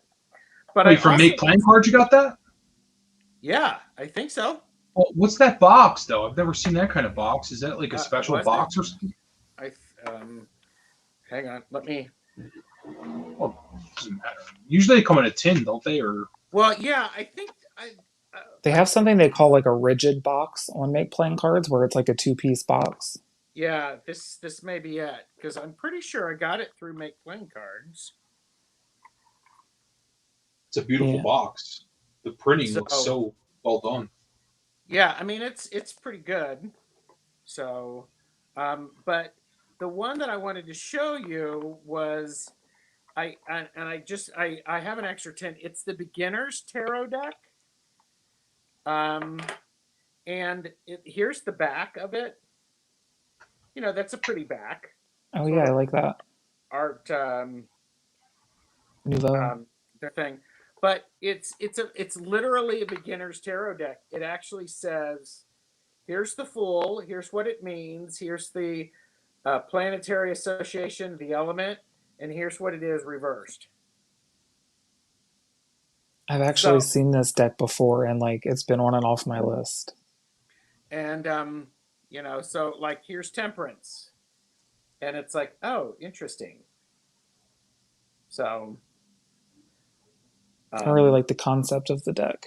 But wait, from Make Playing Cards, you got that? Yeah, I think so. Well, what's that box though? I've never seen that kind of box. Is that like a special box or something? Hang on, let me. Well, doesn't matter. Usually they come in a tin, don't they? Or yeah, I think they have something they call like a rigid box on Make Playing Cards, where it's like a 2-piece box. Yeah, this may be it, because I'm pretty sure I got it through Make Playing Cards. It's a beautiful box. The printing looks so well done. Yeah, I mean it's pretty good. So, but the one that I wanted to show you was I have an extra 10. It's the Beginner's Tarot deck. And here's the back of it. That's a pretty back, Oh sort yeah, I of like that. art Nouveau. their thing. But it's literally a beginner's tarot deck. It actually says, here's the Fool, here's what it means, here's the planetary association, the element, and here's what it is reversed. I've actually So, seen this deck before, and like it's been on and off my list. and so like here's Temperance, and it's like, oh, interesting. So, I really um, like the concept of the deck.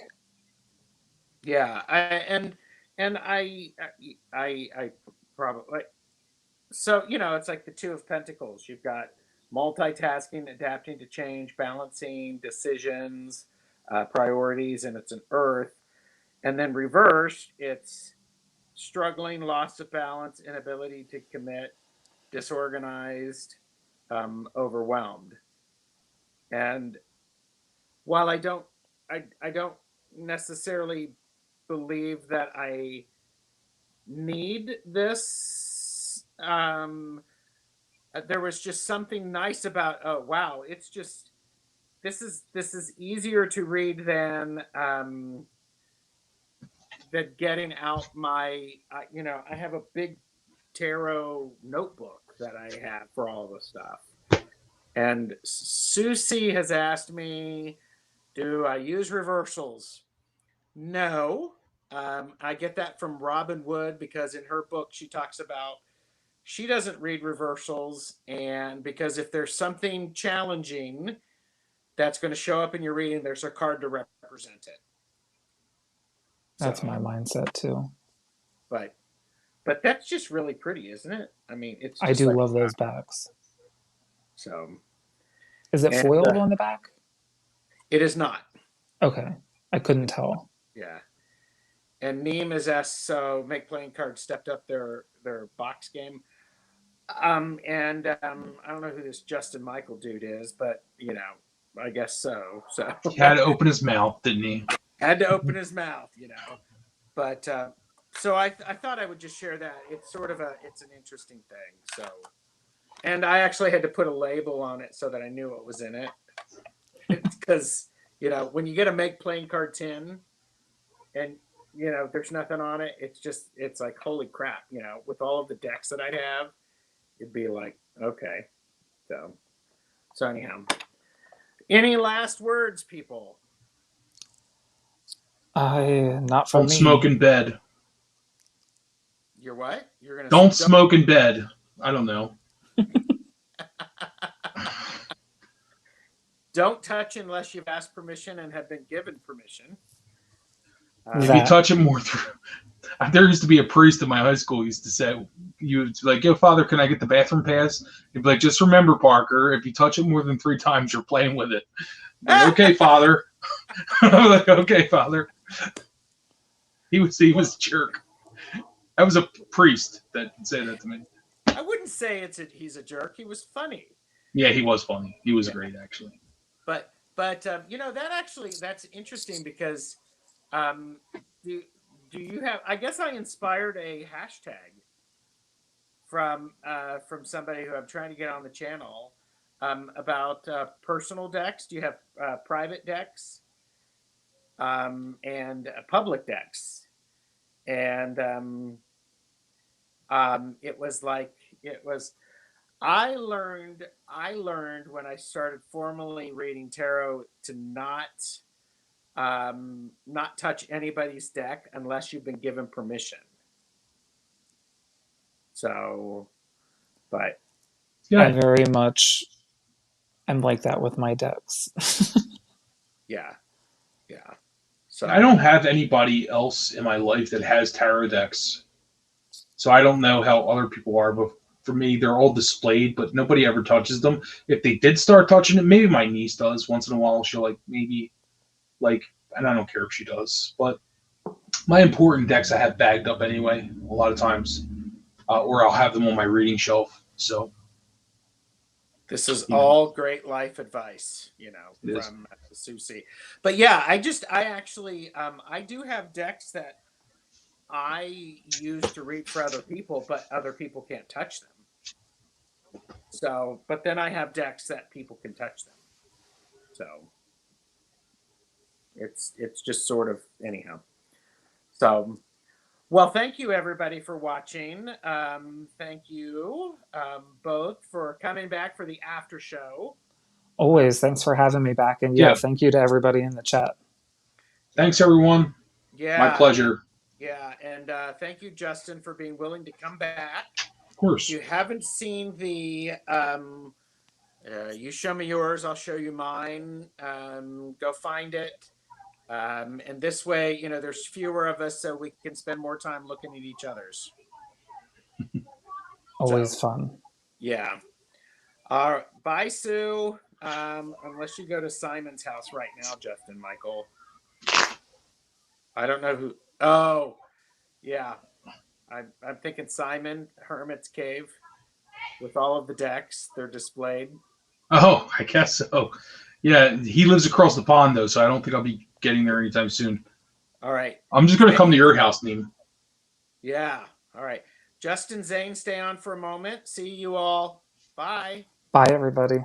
yeah, I probably, so it's like the Two of Pentacles. You've got multitasking, adapting to change, balancing decisions, priorities, and it's an Earth. And then reversed, it's struggling, loss of balance, inability to commit, disorganized, overwhelmed. And while I don't necessarily believe that I need this. There was just something nice about. Oh wow, it's just this is easier to read than getting out my. I have a big tarot notebook that I have for all the stuff. And Susie has asked me, do I use reversals? No. I get that from Robin Wood because in her book she talks about she doesn't read reversals, and because if there's something challenging that's going to show up in your reading, there's a card to represent it. That's So, my mindset too. but that's just really pretty, isn't it? I mean, it's I just do like love wow. those backs. So, Is it and foiled on the back? it is not. Okay, I couldn't tell. Yeah. And Neem has asked, so Make Playing Cards stepped up their box game. I don't know who this Justin Michael dude is, but I guess so. So He had to open his mouth, didn't he? had to open his mouth. But so I thought I would just share that. It's sort of it's an interesting thing. So, and I actually had to put a label on it so that I knew what was in it, because when you get a Make Playing Card tin and there's nothing on it, it's like holy crap. With all of the decks that I'd have, it'd be like okay. So anyhow, any last words, people? Not for Don't smoke me. in bed. You're what? You're gonna Don't smoke in bed. I don't know. don't touch unless you've asked permission and have been given permission. If you That touch it more through, there used to be a priest in my high school who used to say, "You like, yo, Father, can I get the bathroom pass?" He'd be like, "Just remember, Parker, if you touch it more than 3 times, you're playing with it." I'm like, okay, Father. I'm like, okay, Father. He was a jerk. I was a priest that said that to me. I wouldn't say he's a jerk. He was funny. Yeah, he was funny. He was Yeah, great, actually. but that's interesting because um, do do you have? I guess I inspired a hashtag from somebody who I'm trying to get on the channel about personal decks. Do you have private decks and public decks? And it was like it was. I learned when I started formally reading tarot to not touch anybody's deck unless you've been given permission. So, but I Yeah, very much am like that with my decks. yeah, yeah. I So don't have anybody else in my life that has tarot decks, so I don't know how other people are. But for me, they're all displayed, but nobody ever touches them. If they did start touching it, maybe my niece does once in a while. She'll like maybe like, and I don't care if she does, but my important decks I have bagged up anyway, a lot of times, or I'll have them on my reading shelf. So, this is you know, all great life advice, it is. from Susie. But yeah, I actually I do have decks that I use to read for other people, but other people can't touch them. So, but then I have decks that people can touch them. So it's just sort of anyhow. So, well, thank you everybody for watching. Thank you both for coming back for the after show. Always. Thanks for having me back. And yeah, Yeah. thank you to everybody in the chat. Thanks, everyone. Yeah, My pleasure. Yeah, and thank you, Justin, for being willing to come back. Of course. If you haven't seen the you show me yours, I'll show you mine. Go find it. And this way, you know, there's fewer of us, so we can spend more time looking at each other's. Always So, fun. yeah. Bye, Sue. Unless you go to Simon's house right now, Justin, Michael. I don't know who. Oh, yeah. I'm thinking Simon, Hermit's Cave, with all of the decks. They're displayed. Oh, I guess so. Yeah, he lives across the pond, though, so I don't think I'll be getting there anytime soon. All right. I'm just going to come to your house, Neem. Yeah. All right. Justin, Zane, stay on for a moment. See you all. Bye. Bye, everybody.